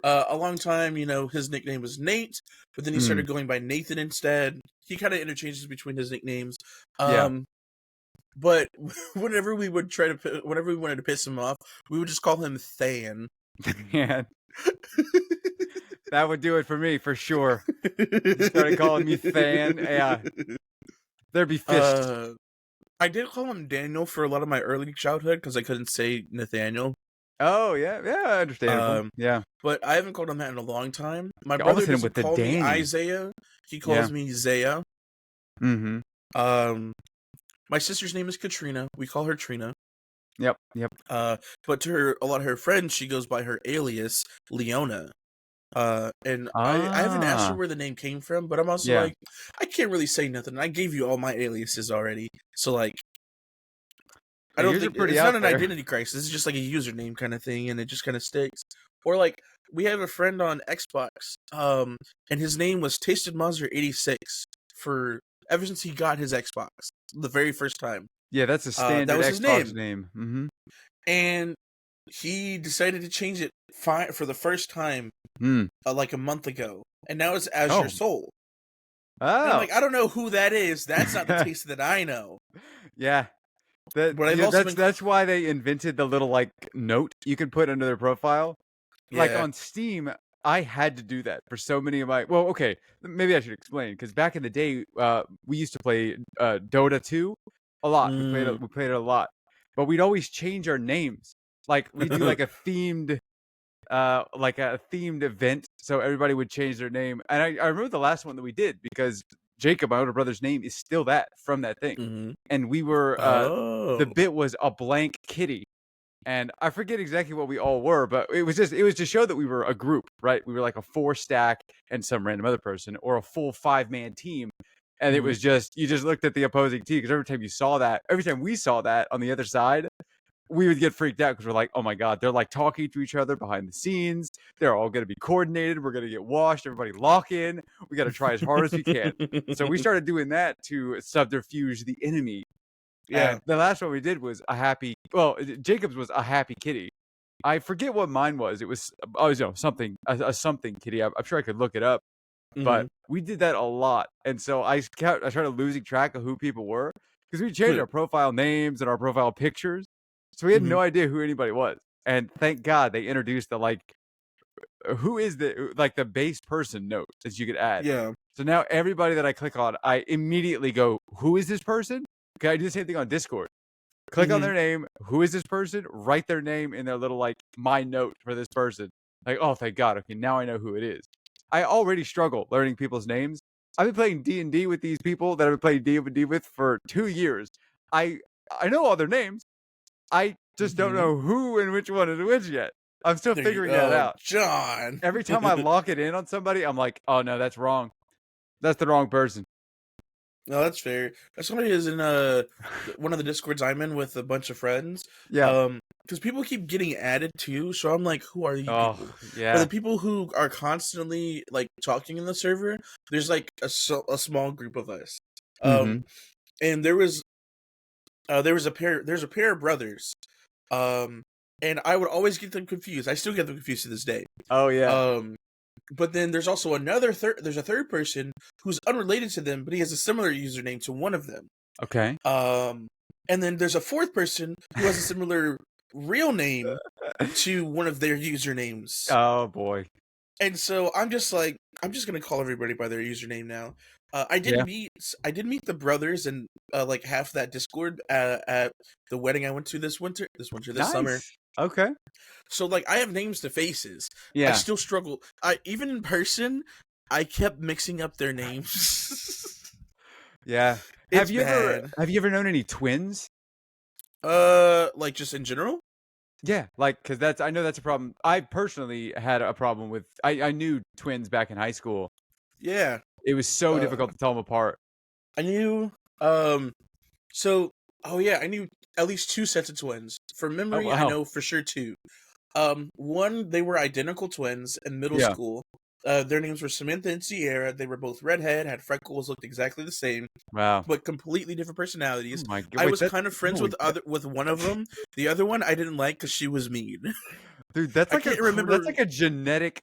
S1: a long time, his nickname was Nate, but then he
S2: Mm,
S1: started going by Nathan instead. He kind of interchanges between his nicknames.
S2: yeah.
S1: But whenever we wanted to piss him off, we would just call him Than.
S2: Man, that would do it for me for sure. You started calling me Than. Yeah. There'd be fists.
S1: I did call him Daniel for a lot of my early childhood because I couldn't say Nathaniel.
S2: Oh yeah, yeah, understandable.
S1: Um,
S2: Yeah.
S1: but I haven't called him that in a long time. My
S2: You
S1: brother
S2: almost hit him with
S1: doesn't
S2: the
S1: call me
S2: Danny.
S1: Isaiah; he
S2: Yeah.
S1: calls me Zaya.
S2: Mm-hmm.
S1: Um, my sister's name is Katrina. We call her Trina.
S2: Yep. Yep.
S1: But to a lot of her friends, she goes by her alias Leona. And I haven't asked her
S2: Ah.
S1: where the name came from, but I'm also
S2: Yeah.
S1: like, I can't really say nothing. I gave you all my aliases already, so like, I
S2: Yeah,
S1: don't
S2: yours are
S1: think
S2: pretty
S1: it's not
S2: out
S1: an
S2: there.
S1: identity crisis. It's just like a username kind of thing, and it just kind of sticks. Or like, we have a friend on Xbox, and his name was Tasted Monster 86 for ever since he got his Xbox the very first time.
S2: Yeah, that's a standard
S1: That was his
S2: Xbox
S1: name.
S2: name.
S1: And he decided to change it for the first time like a month ago, and now it's Azure
S2: Oh.
S1: Soul.
S2: Oh.
S1: And I'm like, I don't know who that is. That's not the taste that I know.
S2: Yeah.
S1: But I've also been...
S2: That's why they invented the little like note you can put under their profile. Like
S1: Yeah.
S2: on Steam, I had to do that for so many of my. Well, okay, maybe I should explain, because back in the day, we used to play Dota 2 a lot. We played it a lot, but we'd always change our names. Like we do like a themed event, so everybody would change their name. And I remember the last one that we did, because Jacob, my older brother's name, is still that from that thing. And we were the bit was a blank kitty. And I forget exactly what we all were, but it was to show that we were a group, right? We were like a 4-stack and some random other person, or a full 5-man team. And it was just, you just looked at the opposing team, because every time we saw that on the other side, we would get freaked out, because we're like, oh my God, they're like talking to each other behind the scenes. They're all going to be coordinated. We're going to get washed. Everybody lock in. We got to try as hard as we can. So we started doing that to subterfuge the enemy.
S1: Yeah.
S2: And the last one we did was Jacob's was a happy kitty. I forget what mine was. It was something kitty. I'm sure I could look it up, but we did that a lot. And so I started losing track of who people were, because we changed our profile names and our profile pictures, so we had no idea who anybody was. And thank God they introduced the like, who is the base person note that you could add.
S1: Yeah.
S2: So now everybody that I click on, I immediately go, who is this person? Okay, I do the same thing on Discord. Click on their name. Who is this person? Write their name in their little like my note for this person. Like, oh, thank God. Okay, now I know who it is. I already struggle learning people's names. I've been playing D&D with these people that I've been playing D&D with for 2 years. I know all their names. I just don't know who and which one is which yet. I'm still figuring that out.
S1: John.
S2: Every time I lock it in on somebody, I'm like, oh no, that's wrong. That's the wrong person.
S1: No, that's fair. Somebody is in one of the Discords I'm in with a bunch of friends.
S2: Yeah.
S1: Because people keep getting added too, so I'm like, who are you people?
S2: Yeah.
S1: But the people who are constantly like talking in the server, there's like a small group of us. And there's a pair of brothers. And I would always get them confused. I still get them confused to this day.
S2: Oh yeah.
S1: But then there's also there's a third person who's unrelated to them, but he has a similar username to one of them.
S2: Okay.
S1: And then there's a fourth person who has a similar real name to one of their usernames.
S2: Oh boy.
S1: And so I'm just gonna call everybody by their username now. I did meet the brothers and like half that Discord at the wedding I went to this summer.
S2: Okay.
S1: So like I have names to faces.
S2: Yeah.
S1: I still struggle. Even in person, I kept mixing up their names.
S2: Yeah. Have you ever known any twins?
S1: Like just in general?
S2: Yeah, like, because I know that's a problem. I personally had a problem with. I knew twins back in high school.
S1: Yeah.
S2: It was so difficult to tell them apart.
S1: I knew. I knew at least 2 sets of twins. From memory, I know for sure 2. One, they were identical twins in middle school. Their names were Samantha and Sierra. They were both redhead, had freckles, looked exactly the same.
S2: Wow.
S1: But completely different personalities.
S2: Oh my God.
S1: I was kind of friends with one of them. The other one I didn't like because she was mean.
S2: Dude, that's like a genetic.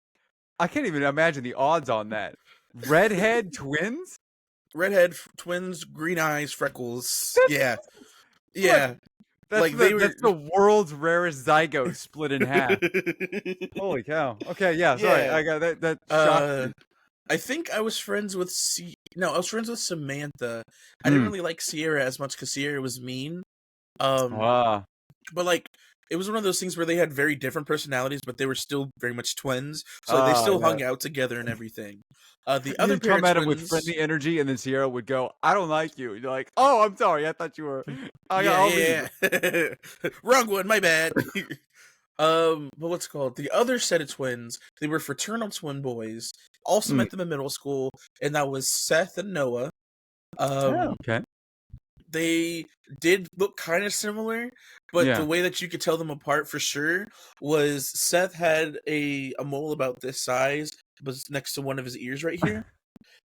S2: I can't even imagine the odds on that. Redhead twins?
S1: Redhead twins, green eyes, freckles. Yeah.
S2: That's the world's rarest zygote split in half. Holy cow. Okay, yeah, sorry. I got that shocked me.
S1: I think I was friends with I was friends with Samantha. I didn't really like Sierra as much because Sierra was mean. But like it was one of those things where they had very different personalities, but they were still very much twins. So they still hung out together and everything. The other pair
S2: come at him with friendly energy, and then Sierra would go, "I don't like you." And you're like, "Oh, I'm sorry. I thought you were."
S1: Wrong one. My bad. But what's it called? The other set of twins, they were fraternal twin boys. Also met them in middle school, and that was Seth and Noah.
S2: Okay.
S1: They did look kind of similar, but the way that you could tell them apart for sure was Seth had a mole about this size, was next to one of his ears right here.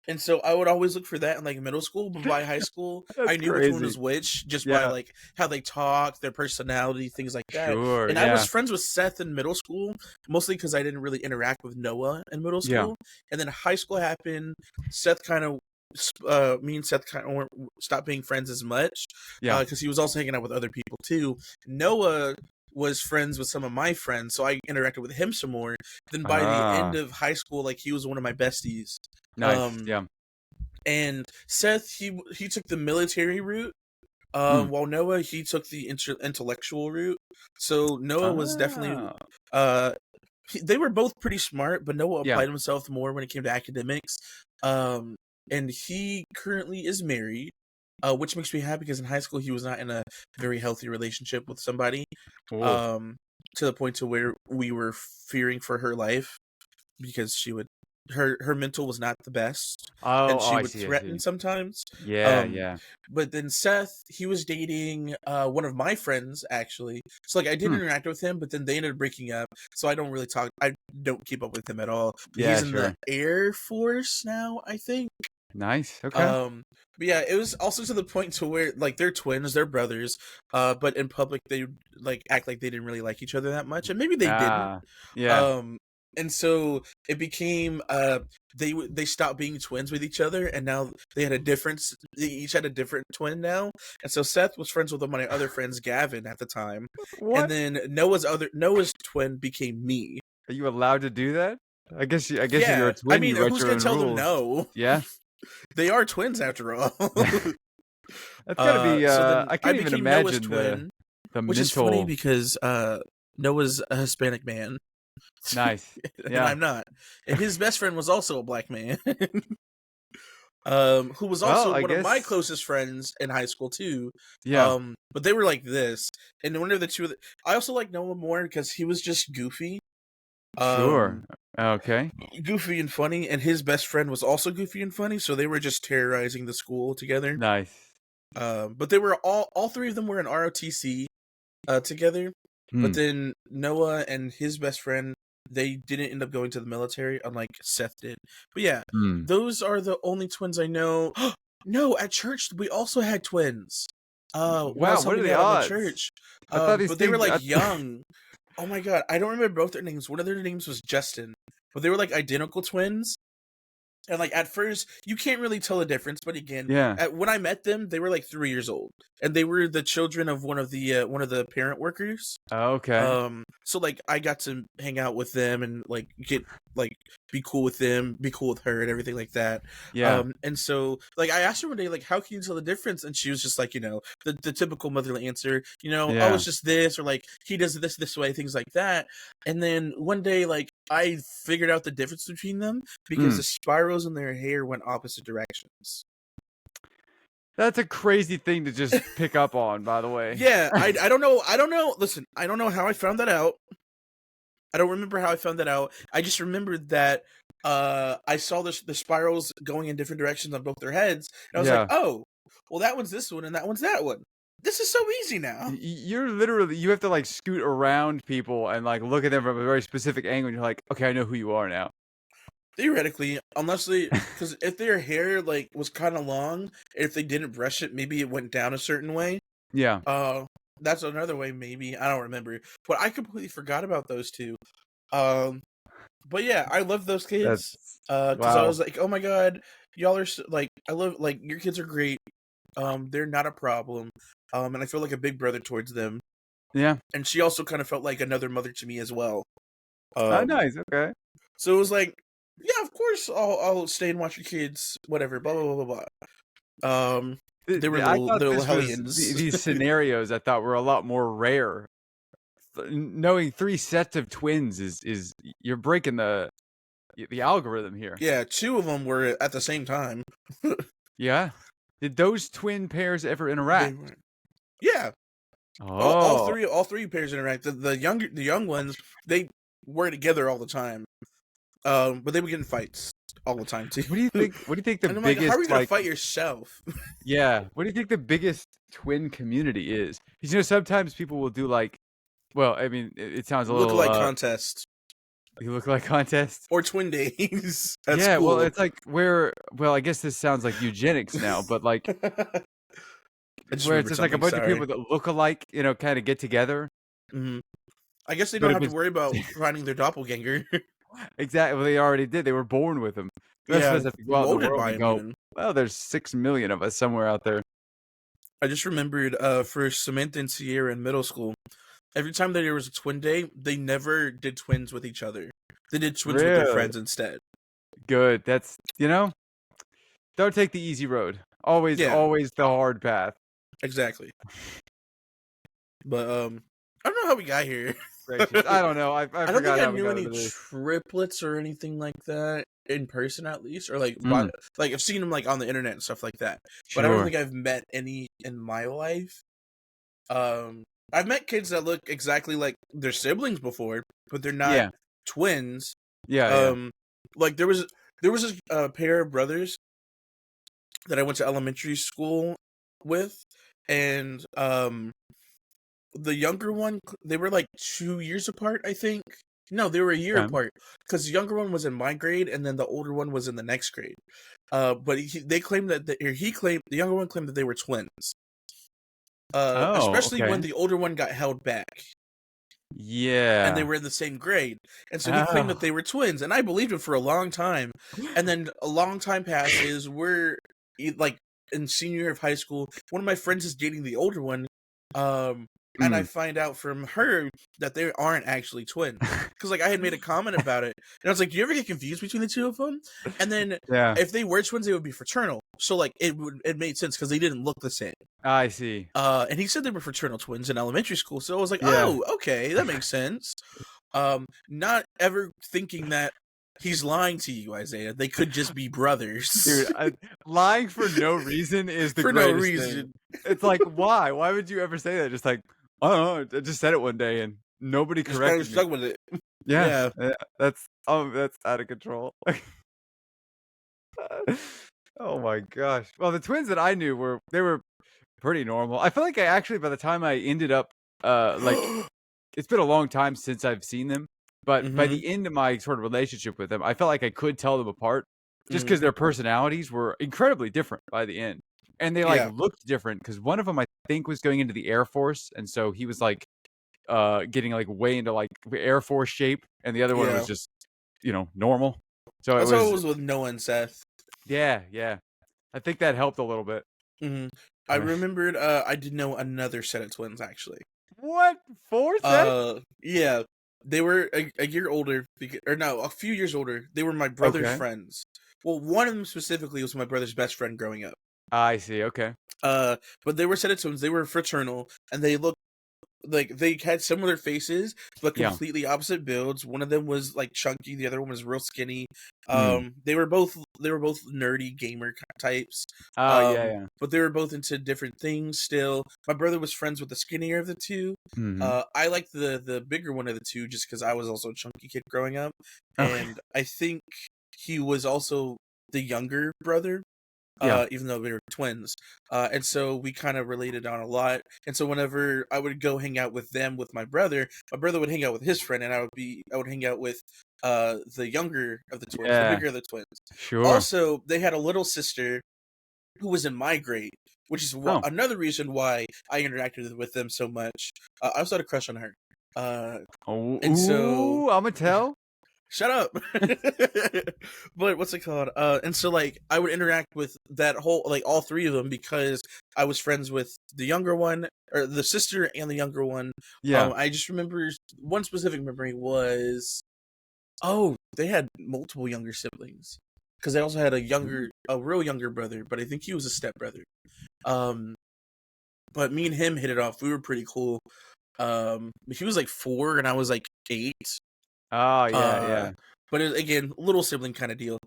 S1: And so I would always look for that in like middle school, but by high school, I
S2: That's
S1: knew which one
S2: crazy.
S1: was which just by
S2: Yeah.
S1: like how they talk, their personality, things like that.
S2: Sure.
S1: And I was
S2: Yeah.
S1: friends with Seth in middle school, mostly because I didn't really interact with Noah in middle
S2: Yeah.
S1: school. And then high school happened. Seth kind of, me and Seth kind of stopped being friends as much
S2: Yeah.
S1: because he was also hanging out with other people too. Noah was friends with some of my friends, so I interacted with him some more. Then by the end
S2: Ah.
S1: of high school, like he was one of my besties.
S2: Nice. Yeah.
S1: And Seth, he took the military route,
S2: Mm.
S1: while Noah he took the intellectual route. So Noah was definitely,
S2: Ah.
S1: uh, they were both pretty smart, but Noah
S2: Yeah.
S1: applied himself more when it came to academics. And he currently is married, which makes me happy because in high school he was not in a very healthy relationship with somebody,
S2: Oh.
S1: to the point to where we were fearing for her life because she would her mental was not the best,
S2: Oh.
S1: and
S2: Oh.
S1: she
S2: I
S1: would
S2: see. I
S1: threaten
S2: see.
S1: sometimes.
S2: Yeah.
S1: Um,
S2: Yeah.
S1: but then Seth, he was dating one of my friends actually. So like I did
S2: Hmm.
S1: interact with him, but then they ended up breaking up. So I don't really talk. I don't keep up with him at all. But
S2: Yeah.
S1: he's in
S2: Sure.
S1: the Air Force now, I think.
S2: Nice. Okay.
S1: But yeah, it was also to the point to where like they're twins, they're brothers, but in public they like act like they didn't really like each other that much, and maybe they didn't.
S2: Ah. Yeah.
S1: Um, and so it became they stopped being twins with each other, and now they had a difference. They each had a different twin now, and so Seth was friends with one of my other friends, Gavin, at the time, and
S2: What?
S1: then Noah's twin became me.
S2: Are you allowed to do that? I guess. I guess if you're a
S1: Yeah, I
S2: twin,
S1: mean,
S2: you write
S1: who's
S2: your
S1: gonna
S2: own
S1: tell them
S2: rules.
S1: no?
S2: Yeah.
S1: They are twins after all.
S2: That's gotta be.
S1: So then
S2: I
S1: I
S2: can't even
S1: became Noah's
S2: imagine the
S1: twin,
S2: the
S1: which is funny
S2: mental.
S1: because Noah's a Hispanic man,
S2: Nice.
S1: and
S2: Yeah.
S1: I'm not. And his best friend was also a black man, who was
S2: Well,
S1: also
S2: I
S1: one of my
S2: guess.
S1: closest friends in high school too.
S2: Yeah.
S1: But they were like this, and one of the two. I also like Noah more because he was just goofy.
S2: Sure.
S1: Um,
S2: Okay.
S1: Goofy and funny, and his best friend was also goofy and funny, so they were just terrorizing the school together.
S2: Nice.
S1: But they were all three of them were in ROTC together. But
S2: Hmm.
S1: then Noah and his best friend, they didn't end up going to the military, unlike Seth did. But yeah,
S2: Hmm.
S1: those are the only twins I know. No, at church we also had twins. When I
S2: Wow.
S1: was
S2: What are
S1: helping
S2: the
S1: out in the
S2: odds?
S1: church,
S2: I thought these
S1: but they were
S2: things.
S1: like young. Oh my god, I don't remember both their names. One of their names was Justin, but they were like identical twins. And like at first, you can't really tell the difference. But again,
S2: Yeah.
S1: when I met them, they were like 3 years old, and they were the children of one of the parent workers.
S2: Okay.
S1: So like I got to hang out with them and like get like be cool with them, be cool with her and everything like that.
S2: Yeah.
S1: And so like I asked her one day, like, how can you tell the difference? And she was just like, the typical motherly answer, oh,
S2: Yeah.
S1: it's just this, or like he does this way, things like that. And then one day, like I figured out the difference between them because
S2: Hmm.
S1: the spirals in their hair went opposite directions.
S2: That's a crazy thing to just pick up on, by the way.
S1: Yeah, I don't know. Listen, I don't know how I found that out. I don't remember how I found that out. I just remembered that I saw the spirals going in different directions on both their heads, and I was like,
S2: Yeah.
S1: oh, well, that one's this one and that one's that one. This is so easy now.
S2: You're literally, you have to like scoot around people and like look at them from a very specific angle. And you're like, okay, I know who you are now.
S1: Theoretically, unless because if their hair like was kind of long, if they didn't brush it, maybe it went down a certain way.
S2: Yeah.
S1: That's another way. Maybe I don't remember, but I completely forgot about those two. But yeah, I love those kids.
S2: That's
S1: Because I
S2: wow.
S1: was like, oh my god, y'all are like, I love like your kids are great. They're not a problem. And I feel like a big brother towards them.
S2: Yeah.
S1: And she also kind of felt like another mother to me as well.
S2: Oh, nice. Okay.
S1: So it was like, yeah, of course I'll stay and watch your kids, whatever, blah blah blah blah blah. They were
S2: I thought
S1: little
S2: this was
S1: hellions.
S2: these scenarios. I thought were a lot more rare. Knowing 3 sets of twins is you're breaking the algorithm here.
S1: Yeah, 2 of them were at the same time.
S2: Yeah. Did those twin pairs ever interact?
S1: Yeah.
S2: Oh.
S1: All three pairs interact. The young ones, they were together all the time. But they would get in fights all the time too.
S2: What do you think? What do you think the
S1: And I'm
S2: biggest
S1: like, how are you gonna
S2: like?
S1: fight yourself?
S2: Yeah. What do you think the biggest twin community is? Because sometimes people will do like, well, I mean, it sounds a
S1: Look
S2: little
S1: like contest.
S2: You look like contest.
S1: or twin days at
S2: Yeah, well,
S1: school.
S2: it's like I guess this sounds like eugenics now, but like
S1: I just
S2: where it's
S1: remembered
S2: just like a
S1: something.
S2: bunch of
S1: Sorry.
S2: people that look alike, kind of get together.
S1: Hmm. I guess they
S2: But
S1: don't
S2: if
S1: have to
S2: it's
S1: worry about finding their doppelganger.
S2: exactly, well, they already did. They were born with them. The rest of
S1: Yeah,
S2: us have to go out in the
S1: molded
S2: world
S1: by
S2: and
S1: him
S2: go,
S1: even.
S2: well, there's 6 million of us somewhere out there.
S1: I just remembered for Samantha and Sierra in middle school, every time that there was a twin day, they never did twins with each other. They did twins with their
S2: Really
S1: friends instead.
S2: good. That's don't take the easy road. Always,
S1: Yeah,
S2: always the hard path.
S1: exactly. But I don't know how we got here.
S2: Gracious, I don't know. I
S1: I don't think
S2: forgot
S1: I
S2: how we
S1: knew
S2: got
S1: any
S2: into this.
S1: triplets or anything like that in person, at least, or like,
S2: Mm,
S1: like I've seen them like on the internet and stuff like that. But I don't
S2: sure.
S1: think I've met any in my life. Um, I've met kids that look exactly like their siblings before, but they're not
S2: Yeah.
S1: twins.
S2: Yeah. Yeah.
S1: Um, like there was a pair of brothers that I went to elementary school with, and the younger one, they were like 2 years apart, I think. No, they were a year
S2: Okay.
S1: apart because the younger one was in my grade, and then the older one was in the next grade. But they claimed he claimed the younger one claimed that they were twins.
S2: Oh,
S1: Especially when
S2: okay.
S1: the older one got held back, and they
S2: Yeah.
S1: were in the same grade, and so he claimed that
S2: Oh.
S1: they were twins, and I believed him for a long time. And then a long time passes. Like in senior year of high school. One of my friends is dating the older one, and I
S2: Mm.
S1: find out from her that they aren't actually twins. Because like I had made a comment about it, and I was like, "Do you ever get confused between the two of them?" And then
S2: Yeah.
S1: if they were twins, they would be fraternal. So like it made sense because they didn't look the same.
S2: I see.
S1: And he said they were fraternal twins in elementary school, so I was like,
S2: Yeah.
S1: "Oh, okay, that makes sense." Not ever thinking that he's lying to you, Isaiah. They could just be brothers.
S2: Dude, lying for no reason is the
S1: For no
S2: greatest thing.
S1: reason.
S2: It's like, why? Why would you ever say that? Just like, I don't know. I just said it one day and nobody
S1: Just kind of
S2: corrected me.
S1: stuck with it.
S2: Yeah,
S1: Yeah.
S2: that's out of control. Oh my gosh. Well, the twins that I knew were pretty normal. I feel like I actually by the time I ended up like it's been a long time since I've seen them, but by
S1: Mm-hmm.
S2: the end of my sort of relationship with them, I felt like I could tell them apart just
S1: Mm-hmm.
S2: because their personalities were incredibly different by the end. And they like
S1: Yeah.
S2: looked different because one of them I think was going into the Air Force, and so he was like getting like way into like Air Force shape, and the other one was
S1: Yeah.
S2: just normal. So it
S1: That's how it
S2: was
S1: was with Noah and Seth.
S2: yeah. I think that helped a little bit.
S1: Mm-hmm. I remembered. I did know another set of twins actually.
S2: What? 4 sets?
S1: Yeah. They were a year older, or no, a few years older. They were my brother's
S2: Okay.
S1: friends. Well, one of them specifically was my brother's best friend growing up.
S2: I see. Okay.
S1: But they were set of twins. They were fraternal, and they looked like they had similar faces, but
S2: Yeah.
S1: completely opposite builds. One of them was like chunky, the other one was real skinny.
S2: Mm.
S1: They were both nerdy gamer types.
S2: Oh, yeah.
S1: But they were both into different things. Still, my brother was friends with the skinnier of the two.
S2: Mhm.
S1: I liked the bigger one of the two just because I was also a chunky kid growing up,
S2: Okay.
S1: and I think he was also the younger brother,
S2: Yeah.
S1: even though we were twins. And so we kind of related on a lot. And so whenever I would go hang out with them with my brother would hang out with his friend, and I would hang out with the younger of the twins, the
S2: Yeah.
S1: bigger of the twins.
S2: Sure.
S1: Also, they had a little sister who was in my grade, which is
S2: Oh.
S1: another reason why I interacted with them so much. I also had a crush on her.
S2: Oh,
S1: And so
S2: ooh, I'ma tell.
S1: shut up. But what's it called? And so like I would interact with that whole like all three of them because I was friends with the younger one or the sister and the younger one.
S2: Yeah.
S1: I just remember one specific memory was they had multiple younger siblings because they also had a real younger brother, but I think he was a stepbrother. Um, but me and him hit it off. We were pretty cool. He was like 4 and I was like 8.
S2: Oh, yeah,
S1: Uh, but again, little sibling kind of deal.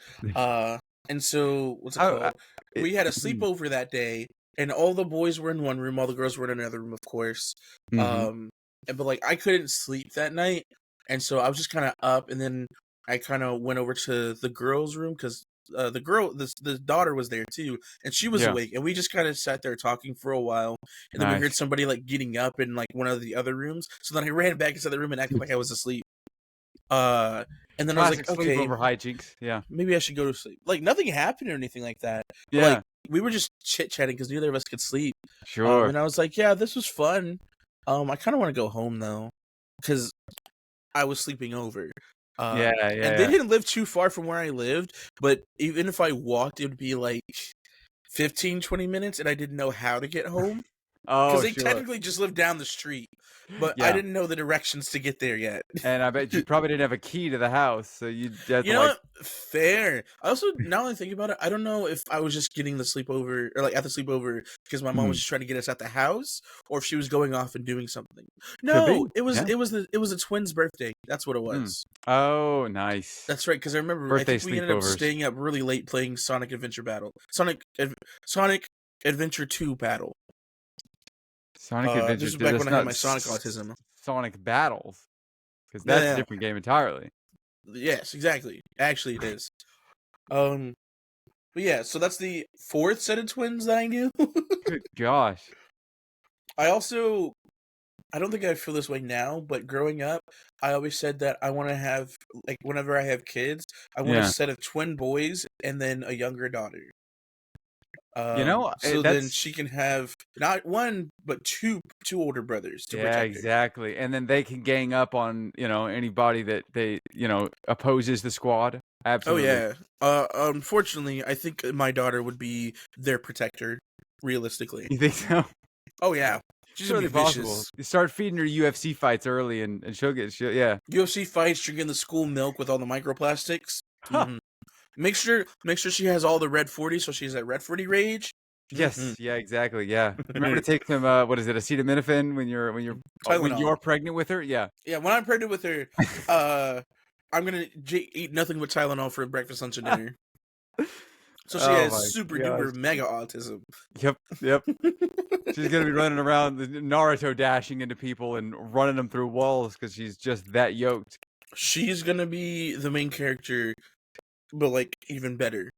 S1: And so what's it
S2: Oh,
S1: called?
S2: it
S1: We had a sleepover that day, and all the boys were in one room, all the girls were in another room, of course.
S2: Mhm.
S1: But like I couldn't sleep that night, and so I was just kind of up, and then I kind of went over to the girls' room because the daughter was there too, and she was
S2: Yeah.
S1: awake, and we just kind of sat there talking for a while, and then we heard
S2: Nice.
S1: somebody like getting up in like one of the other rooms. So then I ran back into the room and acted like I was asleep. Uh, and then I was
S2: Classic
S1: like, okay,
S2: sleepover hijinks. Yeah.
S1: maybe I should go to sleep. Like nothing happened or anything like that. But
S2: Yeah.
S1: like we were just chit chatting because neither of us could sleep.
S2: Sure.
S1: And I was like, yeah, this was fun. I kind of want to go home though, because I was sleeping over.
S2: Yeah.
S1: And they didn't live too far from where I lived, but even if I walked, it would be like 15, 20 minutes, and I didn't know how to get home. Because
S2: Oh,
S1: they
S2: sure.
S1: technically just lived down the street, but I
S2: Yeah.
S1: didn't know the directions to get there yet.
S2: And I bet you probably didn't have a key to the house, so you had
S1: You
S2: to
S1: know
S2: like.
S1: what? Fair. I also, now that I think about it, I don't know if I was just getting the sleepover, or like at the sleepover, because my mom was just trying to get us at the house, or if she was going off and doing something. No, it was
S2: Yeah.
S1: it was a twin's birthday. That's what it was.
S2: Oh, nice.
S1: That's right, because I remember
S2: Birthday
S1: I think we ended up
S2: sleepovers.
S1: staying up really late playing Sonic Adventure Battle. Sonic Adventure 2 Battle.
S2: Sonic Adventure.
S1: This is back when I had
S2: not
S1: my Sonic autism.
S2: Sonic Battles, because that's
S1: Yeah.
S2: a different game entirely.
S1: Yes, exactly. Actually, it is. But yeah, so that's the fourth set of twins that I knew.
S2: Good gosh.
S1: I don't think I feel this way now, but growing up, I always said that I want to have, like, whenever I have kids, I want a set of twin boys and then a younger daughter. So then she can have not one but two older brothers to protect her.
S2: Exactly. And then they can gang up on, anybody that they, opposes the squad. Absolutely.
S1: Oh yeah. Unfortunately, I think my daughter would be their protector, realistically.
S2: You think so?
S1: Oh yeah. She's gonna be vicious.
S2: You start feeding her UFC fights early and she'll yeah.
S1: UFC fights, drinking the school milk with all the microplastics. Mm-hmm. Make sure she has all the red 40, so she's at red 40 rage.
S2: Yes, yeah, exactly, yeah. Remember to take some what is it, acetaminophen when you're pregnant with her? Yeah.
S1: Yeah, when I'm pregnant with her, I'm gonna eat nothing but Tylenol for breakfast, lunch, and dinner. So she has super duper mega autism.
S2: Yep. She's gonna be running around Naruto dashing into people and running them through walls because she's just that yoked.
S1: She's gonna be the main character, but like even better.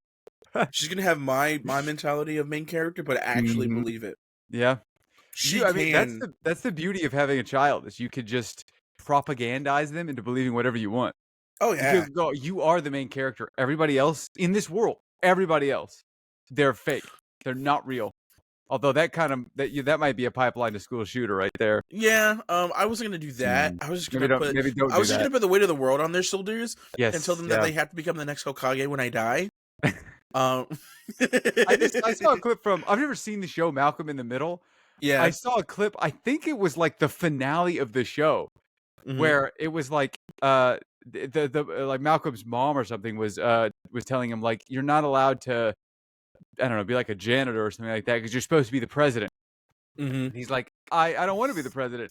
S1: She's gonna have my mentality of main character, but actually believe it.
S2: Yeah. That's the beauty of having a child, is you could just propagandize them into believing whatever you want.
S1: Oh yeah.
S2: Because you are the main character. Everybody else in this world, they're fake. They're not real. Although that might be a pipeline to school shooter right there.
S1: Yeah, I wasn't gonna do that. I was just gonna put the weight of the world on their shoulders and tell them that they have to become the next Hokage when I die.
S2: I saw a clip from. I've never seen the show Malcolm in the Middle.
S1: Yeah,
S2: I saw a clip. I think it was like the finale of the show, where it was like like Malcolm's mom or something was telling him, like, you're not allowed to, I don't know, be like a janitor or something like that because you're supposed to be the president. And he's like, I don't want to be the president.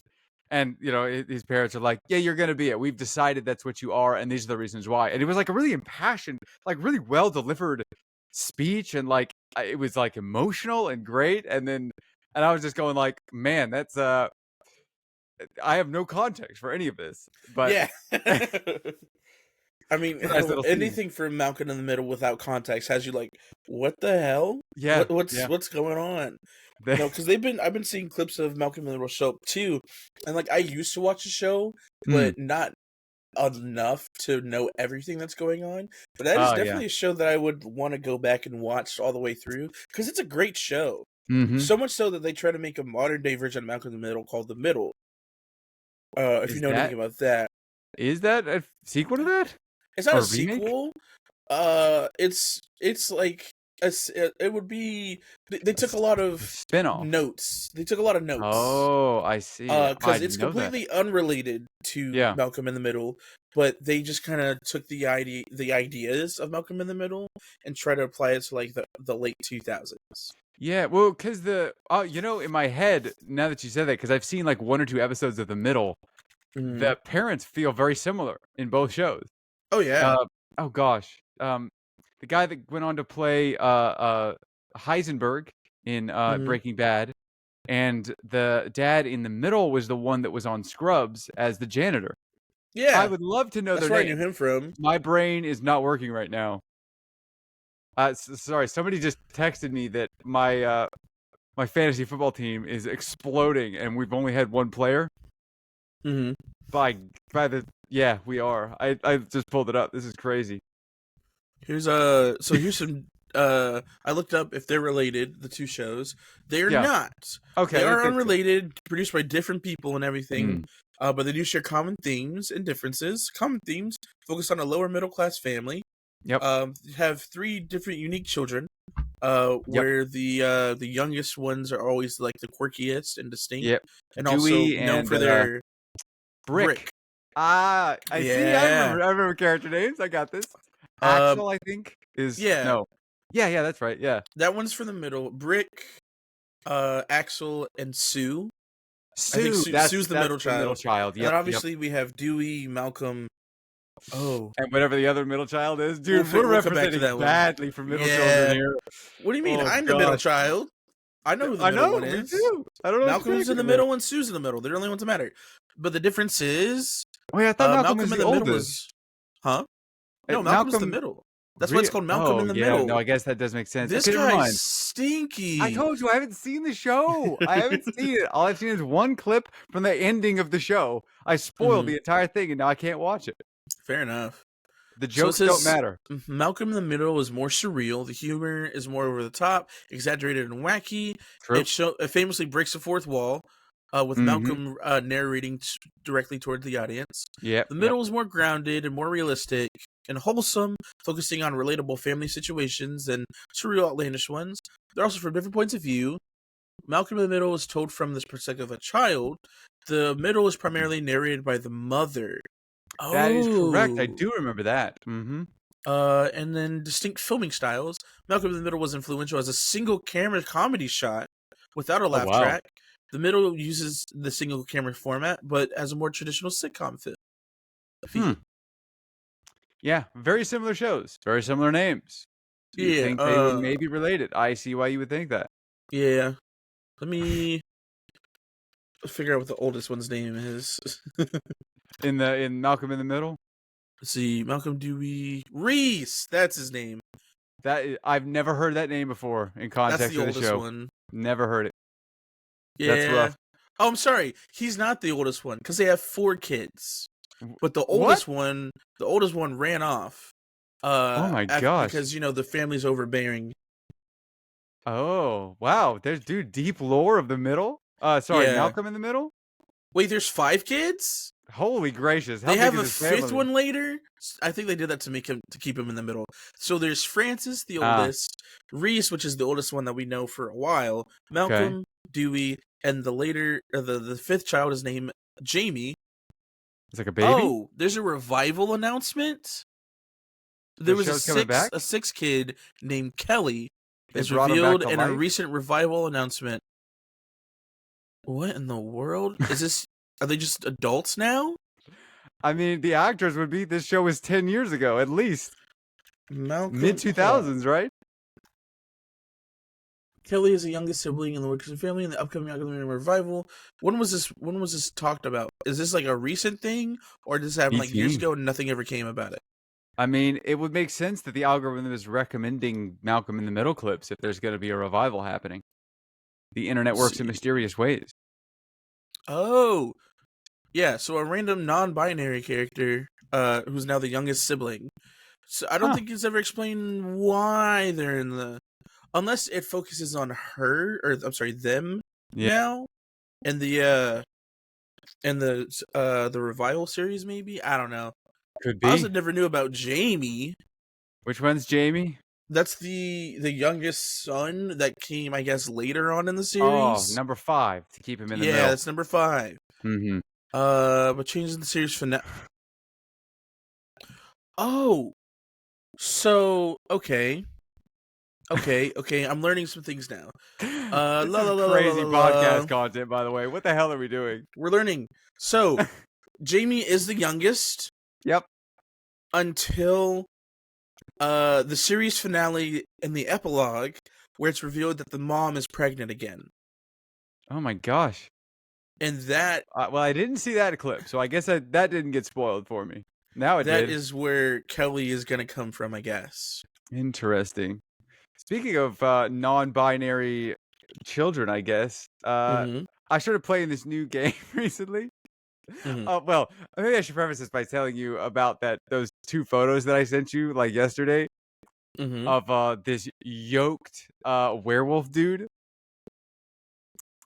S2: And, his parents are like, yeah, you're going to be it. We've decided that's what you are, and these are the reasons why. And it was like a really impassioned, like really well delivered speech, and like it was like emotional and great. And I was just going like, man, that's I have no context for any of this. But
S1: yeah. I mean, anything from Malcolm in the Middle without context has you like, what the hell?
S2: Yeah,
S1: what's going on? Because I've been seeing clips of Malcolm in the Middle show up too, and like I used to watch the show, but not enough to know everything that's going on. But that is definitely a show that I would want to go back and watch all the way through because it's a great show. So much so that they try to make a modern day version of Malcolm in the Middle called The Middle. If you know anything about that,
S2: is that a sequel to that?
S1: It's not a sequel. It's like it would be. They took a lot of
S2: spin-off
S1: notes. They took a lot of notes.
S2: Oh, I see.
S1: Because it's completely unrelated to Malcolm in the Middle, but they just kind of took the ideas of Malcolm in the Middle and try to apply it to like the late 2000s.
S2: Yeah, well, because in my head, now that you said that, because I've seen like one or two episodes of The Middle, the parents feel very similar in both shows.
S1: Oh yeah.
S2: Oh gosh. The guy that went on to play Heisenberg in Breaking Bad, and the dad in The Middle was the one that was on Scrubs as the janitor.
S1: Yeah,
S2: I would love to know
S1: their name. That's where I knew him from.
S2: My brain is not working right now. Sorry, somebody just texted me that my fantasy football team is exploding, and we've only had one player.
S1: Mm-hmm.
S2: By by the yeah, we are. I just pulled it up. This is crazy.
S1: Here's some I looked up if they're related, the two shows. They're
S2: Yeah.
S1: not.
S2: Okay,
S1: They
S2: that's
S1: are
S2: good.
S1: unrelated, produced by different people and everything.
S2: Mm.
S1: But they do share common themes and differences. Common themes focus on a lower middle class family.
S2: Yep.
S1: Have three different unique children.
S2: Yep.
S1: Where the youngest ones are always like the quirkiest and distinct,
S2: Yep.
S1: and
S2: Dewey
S1: also known
S2: and
S1: for their
S2: Brick. Ah, I see.
S1: Yeah.
S2: I remember character names. I got this.
S1: Um,
S2: Axel, I think, is
S1: yeah.
S2: no. Yeah, that's right. Yeah.
S1: That one's for the middle. Brick, Axel, and Sue. I think Sue's the middle child.
S2: Middle child.
S1: And
S2: Yep.
S1: then obviously we have Dewey, Malcolm. Oh,
S2: And whatever the other middle child is, dude,
S1: We'll
S2: we're
S1: come back to
S2: representing
S1: that one.
S2: badly for middle
S1: Yeah.
S2: children here.
S1: what do you mean?
S2: Oh,
S1: I'm the middle
S2: gosh.
S1: child. I know who the middle one
S2: me
S1: is.
S2: too. I don't know.
S1: Malcolm's in the middle and Sue's in the middle. They're the only ones that matter. But the difference is,
S2: Wait, I thought Malcolm was
S1: in
S2: the
S1: the middle
S2: oldest.
S1: was, huh? No, Malcolm's the middle. That's why it's called Malcolm in the middle.
S2: No, I guess that does make sense.
S1: This
S2: Okay, never
S1: guy's
S2: mind.
S1: stinky.
S2: I told you I haven't seen the show. I haven't seen it. All I've seen is one clip from the ending of the show. I spoiled the entire thing, and now I can't watch it.
S1: Fair enough.
S2: The jokes don't matter.
S1: Malcolm in the Middle is more surreal. The humor is more over the top, exaggerated and wacky.
S2: True.
S1: It famously breaks the fourth wall, with Malcolm narrating directly toward the audience.
S2: Yep.
S1: The middle is more grounded and more realistic and wholesome, focusing on relatable family situations and surreal, outlandish ones. They're also from different points of view. Malcolm in the Middle is told from this perspective of a child. The middle is primarily narrated by the mother.
S2: That is correct. I do remember that. Mm-hmm.
S1: And then distinct filming styles. Malcolm in the Middle was influential as a single camera comedy shot without a laugh track. The middle uses the single camera format, but as a more traditional sitcom feed.
S2: Yeah, very similar shows, very similar names. Do you think they would maybe related? I see why you would think that.
S1: Yeah. Let me figure out what the oldest one's name is.
S2: In Malcolm in the Middle?
S1: Let's see, Malcolm Dewey Reese. That's his name.
S2: I've never heard that name before in context of the show.
S1: One.
S2: Never heard it.
S1: Yeah.
S2: That's rough.
S1: Oh, I'm sorry. He's not the oldest one because they have 4 kids. But the oldest one ran off.
S2: Oh my gosh!
S1: Because the family's overbearing.
S2: Oh wow! There's deep lore of the middle. Malcolm in the Middle.
S1: Wait, there's 5 kids?
S2: Holy gracious! How
S1: they
S2: big
S1: have
S2: is
S1: a
S2: his
S1: 5th one later. I think they did that to keep him in the middle. So there's Francis, the oldest, Reese, which is the oldest one that we know for a while, Malcolm, Dewey, and the 5th child is named Jamie.
S2: It's like a baby.
S1: Oh, there's a revival announcement. There was a 6th kid named Kelly. Is revealed in a recent revival announcement. What in the world is this? Are they just adults now?
S2: I mean, the actors would be. This show was 10 years ago, at least. Mid 2000s, right?
S1: Kelly is the youngest sibling in the Wilkerson family in the upcoming revival. When was this talked about? Is this like a recent thing, or did this happen like years ago and nothing ever came about it?
S2: I mean, it would make sense that the algorithm is recommending Malcolm in the Middle clips if there's going to be a revival happening. The internet works in mysterious ways.
S1: Oh, yeah. So a random non-binary character, who's now the youngest sibling. So I don't think it's ever explained why they're in the. Unless it focuses on her, or I'm sorry, them now, and the revival series, maybe. I don't know.
S2: Could be.
S1: I also never knew about Jamie.
S2: Which one's Jamie?
S1: That's the youngest son that came, I guess, later on in the series.
S2: Oh, number 5 to keep him in the middle.
S1: Yeah, that's number 5.
S2: Mm-hmm.
S1: But changing the series finale. Oh, so okay. I'm learning some things now.
S2: Crazy podcast content, by the way. What the hell are we doing?
S1: We're learning. So, Jamie is the youngest.
S2: Yep.
S1: Until the series finale and the epilogue, where it's revealed that the mom is pregnant again.
S2: Oh my gosh.
S1: And that...
S2: well, I didn't see that clip, so I guess that didn't get spoiled for me. Now it did.
S1: That is where Kelly is going to come from, I guess.
S2: Interesting. Speaking of non-binary children, I guess, I started playing this new game recently.
S1: Mhm.
S2: Well, maybe I should preface this by telling you about those two photos that I sent you like yesterday
S1: Mhm.
S2: of this yoked werewolf dude.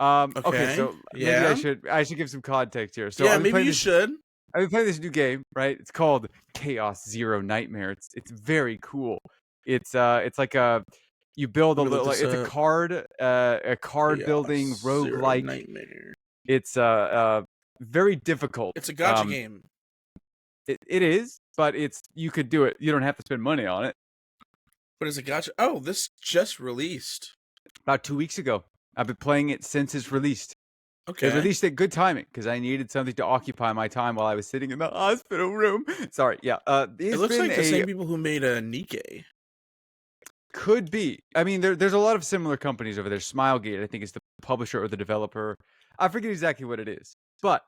S2: Okay,
S1: Okay.
S2: so maybe
S1: Yeah.
S2: I should give some context here. So
S1: Yeah, maybe you should.
S2: I've been playing this new game, right? It's called Chaos Zero Nightmare. It's very cool. It's like a you build a
S1: Let me look
S2: little
S1: this
S2: it's
S1: up.
S2: a card building
S1: Chaos Zero
S2: roguelike.
S1: Nightmare.
S2: It's very difficult.
S1: It's a gotcha game.
S2: It is, but you could do it. You don't have to spend money on it.
S1: But it's a gotcha. Oh, this just released.
S2: About 2 weeks ago. I've been playing it since it's released. It was
S1: Okay.
S2: released at good timing because I needed something to occupy my time while I was sitting in the hospital room. Sorry, yeah.
S1: It
S2: It's
S1: looks
S2: been
S1: like the same people who made a Nikkei.
S2: could be. I mean, there's a lot of similar companies over there. Smilegate, I think, is the publisher or the developer. I forget exactly what it is, but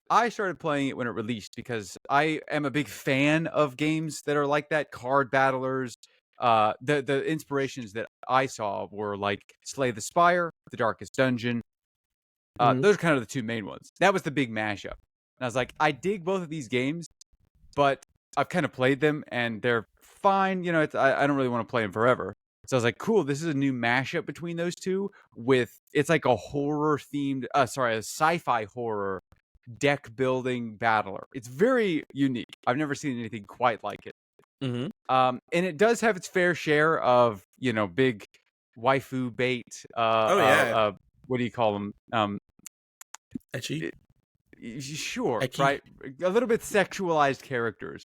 S2: I started playing it when it released because I am a big fan of games that are like that, card battlers. The inspirations that I saw were like Slay the Spire, The Darkest Dungeon.
S1: Mhm.
S2: Those are kind of the two main ones. That was the big mashup. And I was like, I dig both of these games, but I've kind of played them and they're fine. You know, I don't really want to play them forever. So I was like, cool, this is a new mashup between those two it's like a horror themed, a sci-fi horror deck building battler. It's very unique. I've never seen anything quite like it.
S1: Mhm.
S2: And it does have its fair share of, big waifu bait,
S1: Oh yeah.
S2: what do you call them?
S1: Etchy.
S2: Sure,
S1: Eki.
S2: right? A little bit sexualized characters.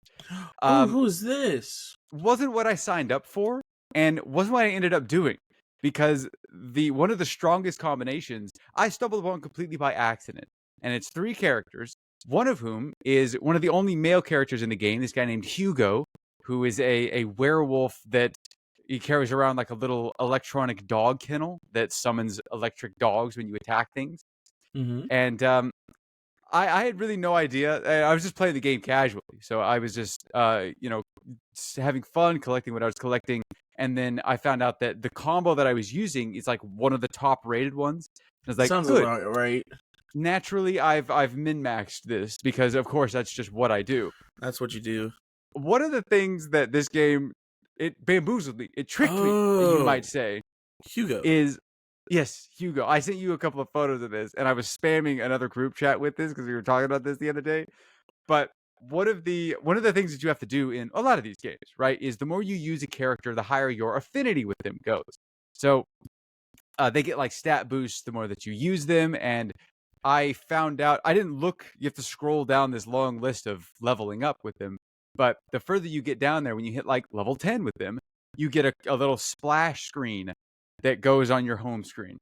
S1: Oh, who's this?
S2: Wasn't what I signed up for, and wasn't what I ended up doing, because one of the strongest combinations I stumbled upon completely by accident, and it's three characters. One of whom is one of the only male characters in the game. This guy named Hugo, who is a werewolf that he carries around like a little electronic dog kennel that summons electric dogs when you attack things.
S1: Mhm.
S2: And I had really no idea. I was just playing the game casually, so I was just having fun collecting what I was collecting, and then I found out that the combo that I was using is like one of the top rated ones. I was like,
S1: Sounds
S2: good.
S1: about right.
S2: Naturally, I've min maxed this because of course that's just what I do.
S1: That's what you do.
S2: One of the things that this game it bamboozled me, it tricked me, you might say,
S1: Hugo.
S2: is yes, Hugo. I sent you a couple of photos of this, and I was spamming another group chat with this because we were talking about this the other day. But one of the things that you have to do in a lot of these games, right, is the more you use a character, the higher your affinity with them goes. So they get like stat boosts the more that you use them, and I found out I didn't look. You have to scroll down this long list of leveling up with them. But the further you get down there, when you hit like level 10 with them, you get a little splash screen that goes on your home screen.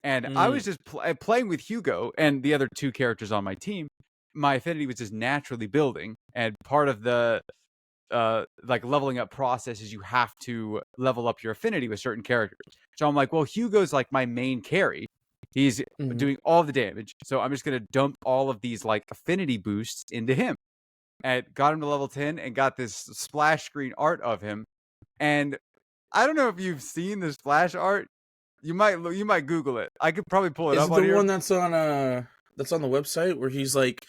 S2: And I was just playing with Hugo and the other two characters on my team. My affinity was just naturally building. And part of the like leveling up process is you have to level up your affinity with certain characters. So I'm like, well, Hugo's like my main carry. He's doing all the damage. So I'm just going to dump all of these like affinity boosts into him. And got him to level 10 and got this splash screen art of him. And I don't know if you've seen the splash art. You might Google it. I could probably pull it
S1: Is
S2: up
S1: it
S2: on
S1: the
S2: here.
S1: one that's on the website where he's like,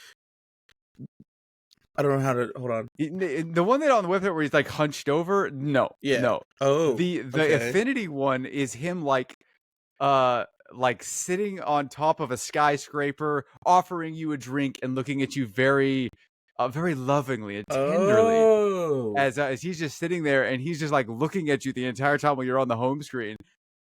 S1: I don't know how to hold on.
S2: The one that on the website where he's like hunched over? No.
S1: Yeah.
S2: No.
S1: Oh.
S2: The
S1: okay.
S2: affinity one is him like sitting on top of a skyscraper, offering you a drink and looking at you very very lovingly and tenderly.
S1: Oh.
S2: As he's just sitting there and he's just like looking at you the entire time while you're on the home screen.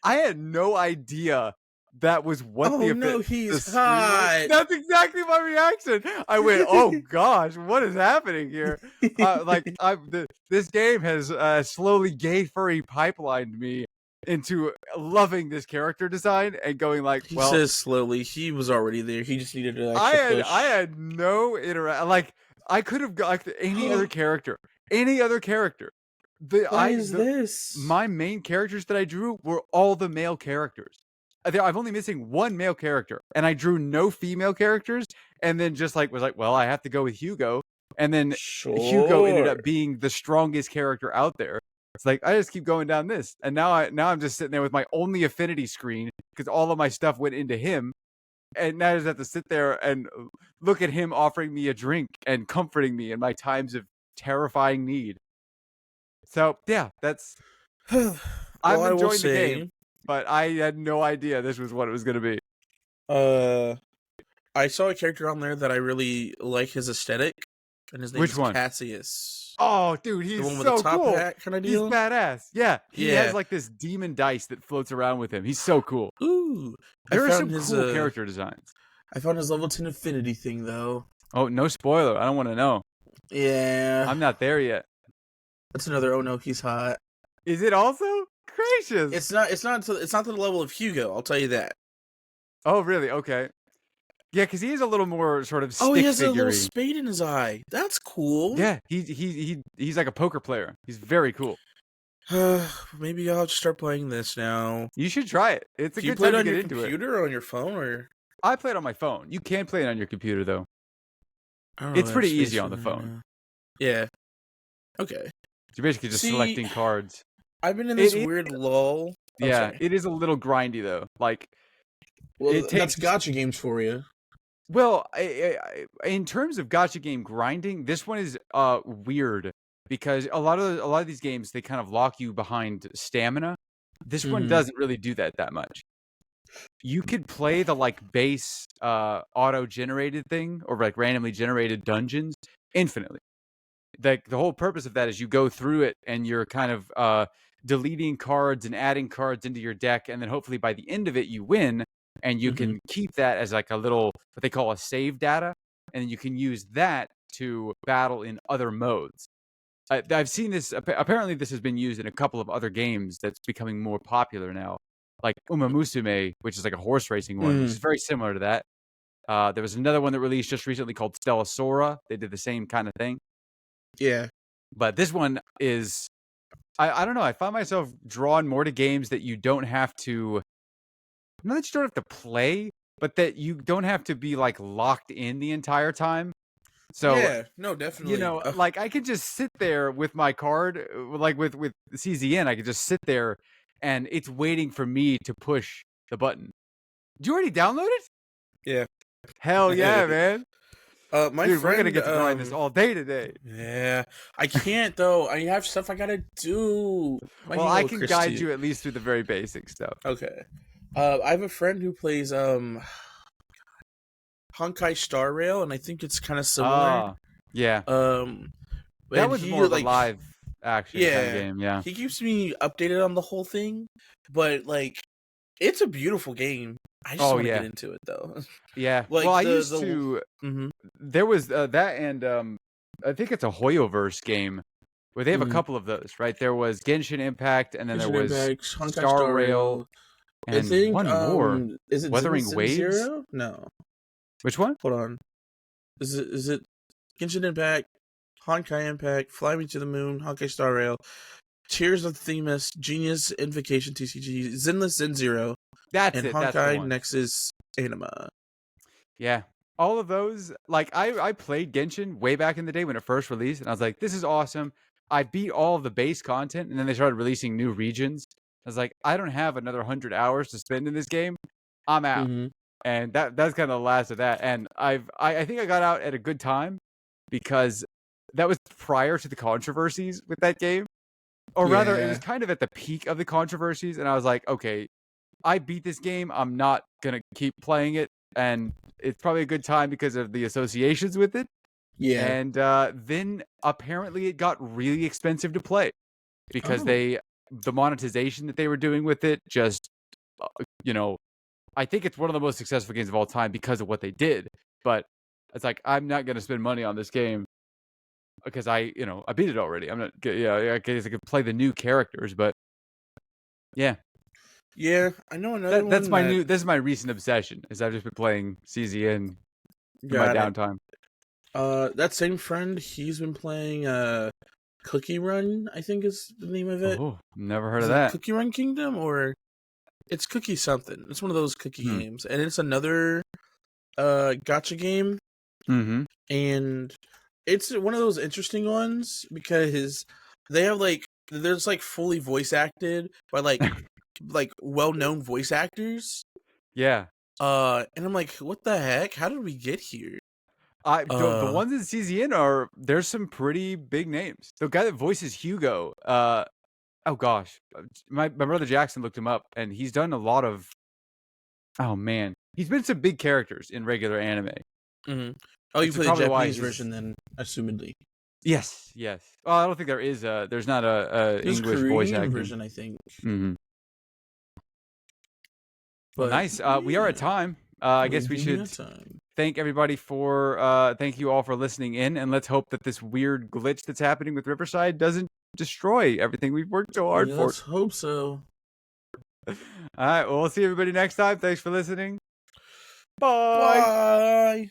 S2: I had no idea that was what
S1: he's hot.
S2: That's exactly my reaction. I went, "Oh gosh, what is happening here?" This game has slowly gay furry pipelined me into loving this character design and going like,
S1: he says slowly. He was already there. He just needed an extra push.
S2: I had no interaction. Like I could have got like any other character.
S1: Why is this?
S2: My main characters that I drew were all the male characters. I'm only missing one male character, and I drew no female characters. And then just like was like, well, I have to go with Hugo. And then Hugo ended up being the strongest character out there. It's like I just keep going down this, and now I'm just sitting there with my only affinity screen because all of my stuff went into him. And now I just have to sit there and look at him offering me a drink and comforting me in my times of terrifying need. So yeah, that's
S1: Well,
S2: I'm
S1: I will
S2: enjoying the game,
S1: say,
S2: but I had no idea this was what it was going to be.
S1: I saw a character on there that I really like his aesthetic, and his name
S2: Which
S1: is
S2: one?
S1: Cassius.
S2: Oh, dude,
S1: The
S2: he's
S1: one with the
S2: so
S1: top
S2: cool.
S1: hat kind of
S2: He's
S1: deal.
S2: badass. Yeah, he
S1: Yeah.
S2: has like this demon dice that floats around with him. He's so cool.
S1: Ooh,
S2: There
S1: I
S2: are
S1: found
S2: some
S1: his
S2: cool character designs.
S1: I found his level 10 affinity thing though.
S2: Oh, no spoiler. I don't want to know.
S1: Yeah,
S2: I'm not there yet.
S1: that's another. Oh no, he's hot.
S2: Is it also? Gracious.
S1: It's not. It's not to the level of Hugo. I'll tell you that.
S2: Oh, really? Okay. Yeah, because he is a little more sort of stick
S1: Oh, he has a
S2: figure-y.
S1: little spade in his eye. That's cool.
S2: Yeah, he's like a poker player. He's very cool.
S1: Maybe I'll just start playing this now.
S2: You should try it. It's a
S1: Do you
S2: good
S1: play
S2: time
S1: it
S2: to
S1: on
S2: get
S1: your
S2: into it.
S1: computer or on your phone or?
S2: I play it on my phone. You can play it on your computer though.
S1: I don't
S2: It's
S1: have
S2: pretty
S1: space
S2: easy
S1: for
S2: on the
S1: that
S2: phone.
S1: now. Yeah. Okay.
S2: You're basically just selecting cards.
S1: I've been in this weird lull.
S2: Yeah,
S1: sorry.
S2: it is a little grindy though. Like,
S1: Well, that's gacha games for you.
S2: Well, in terms of gacha game grinding, this one is weird because a lot of these games they kind of lock you behind stamina. This one doesn't really do that much. You could play the like base auto generated thing or like randomly generated dungeons infinitely. Like the whole purpose of that is you go through it and you're kind of deleting cards and adding cards into your deck, and then hopefully by the end of it you win. And you can keep that as like a little, what they call a save data. And you can use that to battle in other modes. I've seen this, apparently this has been used in a couple of other games that's becoming more popular now. Like Uma Musume, which is like a horse racing one, which is very similar to that. There was another one that released just recently called Stella Sora. They did the same kind of thing.
S1: Yeah.
S2: But this one is, I don't know, I find myself drawn more to games that you don't have to, not that you don't have to play, but that you don't have to be like locked in the entire time. So
S1: yeah, no, definitely.
S2: You know, like I could just sit there with my card, like with CZN, I could just sit there and it's waiting for me to push the button. Did you already download it?
S1: Yeah.
S2: Hell yeah, man.
S1: My
S2: Dude,
S1: friend,
S2: we're gonna get to grind this all day today.
S1: Yeah, I can't though. I have stuff I gotta do.
S2: Well, I can guide you at least through the very basic stuff.
S1: Okay. I have a friend who plays Honkai Star Rail, and I think it's kind of similar.
S2: Yeah. That was more like, of a live action kind of game. Yeah.
S1: He keeps me updated on the whole thing, but like, it's a beautiful game. I just want to get into it though.
S2: Yeah.
S1: Like,
S2: well, I used to. There was that, and I think it's a Hoyoverse game where they have a couple of those, right? There was Genshin Impact, and then there was Star Rail, and I think, one more.
S1: Is it
S2: Wuthering Waves?
S1: Zero? No.
S2: Which one?
S1: Hold on. Is it Genshin Impact, Honkai Impact, Fly Me to the Moon, Honkai Star Rail, Tears of Themis, Genius Invocation TCG, Zenless Zen Zero,
S2: and
S1: Honkai
S2: that's
S1: Nexus Anima.
S2: Yeah. All of those, like I played Genshin way back in the day when it first released, and I was like, this is awesome. I beat all of the base content, and then they started releasing new regions. I was like, I don't have another 100 hours to spend in this game. I'm out. And that's kind of the last of that. And I think I got out at a good time because that was prior to the controversies with that game. Or rather, it was kind of at the peak of the controversies. And I was like, okay, I beat this game. I'm not going to keep playing it. And it's probably a good time because of the associations with it.
S1: Yeah.
S2: And then apparently it got really expensive to play because the monetization that they were doing with it just, I think it's one of the most successful games of all time because of what they did. But it's like, I'm not going to spend money on this game because I beat it already. I'm not, I guess I could play the new characters, but yeah.
S1: Yeah, I know another
S2: that's
S1: one.
S2: This is my recent obsession, is I've just been playing CZN in my downtime.
S1: That same friend, he's been playing Cookie Run, I think is the name of it.
S2: Oh, never heard of that.
S1: Cookie Run Kingdom, or it's Cookie something. It's one of those cookie games, and it's another gacha game. And it's one of those interesting ones because they have there's fully voice acted by like well-known voice actors.
S2: Yeah.
S1: And I'm like, what the heck? How did we get here?
S2: The ones in CZN there's some pretty big names. The guy that voices Hugo, oh gosh, my brother Jackson looked him up, and he's done a lot of. Oh man, he's been some big characters in regular anime.
S1: Mm-hmm. Oh, you play the Japanese version then, assumedly.
S2: Yes. Well, I don't think there is there's not a English
S1: Korean
S2: voice acting
S1: version, I think.
S2: Mm-hmm.
S1: But,
S2: nice. We are at time. I guess we should thank everybody for thank you all for listening in, and let's hope that this weird glitch that's happening with Riverside doesn't destroy everything we've worked so hard for.
S1: Let's hope so.
S2: All right, well, we'll see everybody next time. Thanks for listening. Bye.
S1: Bye.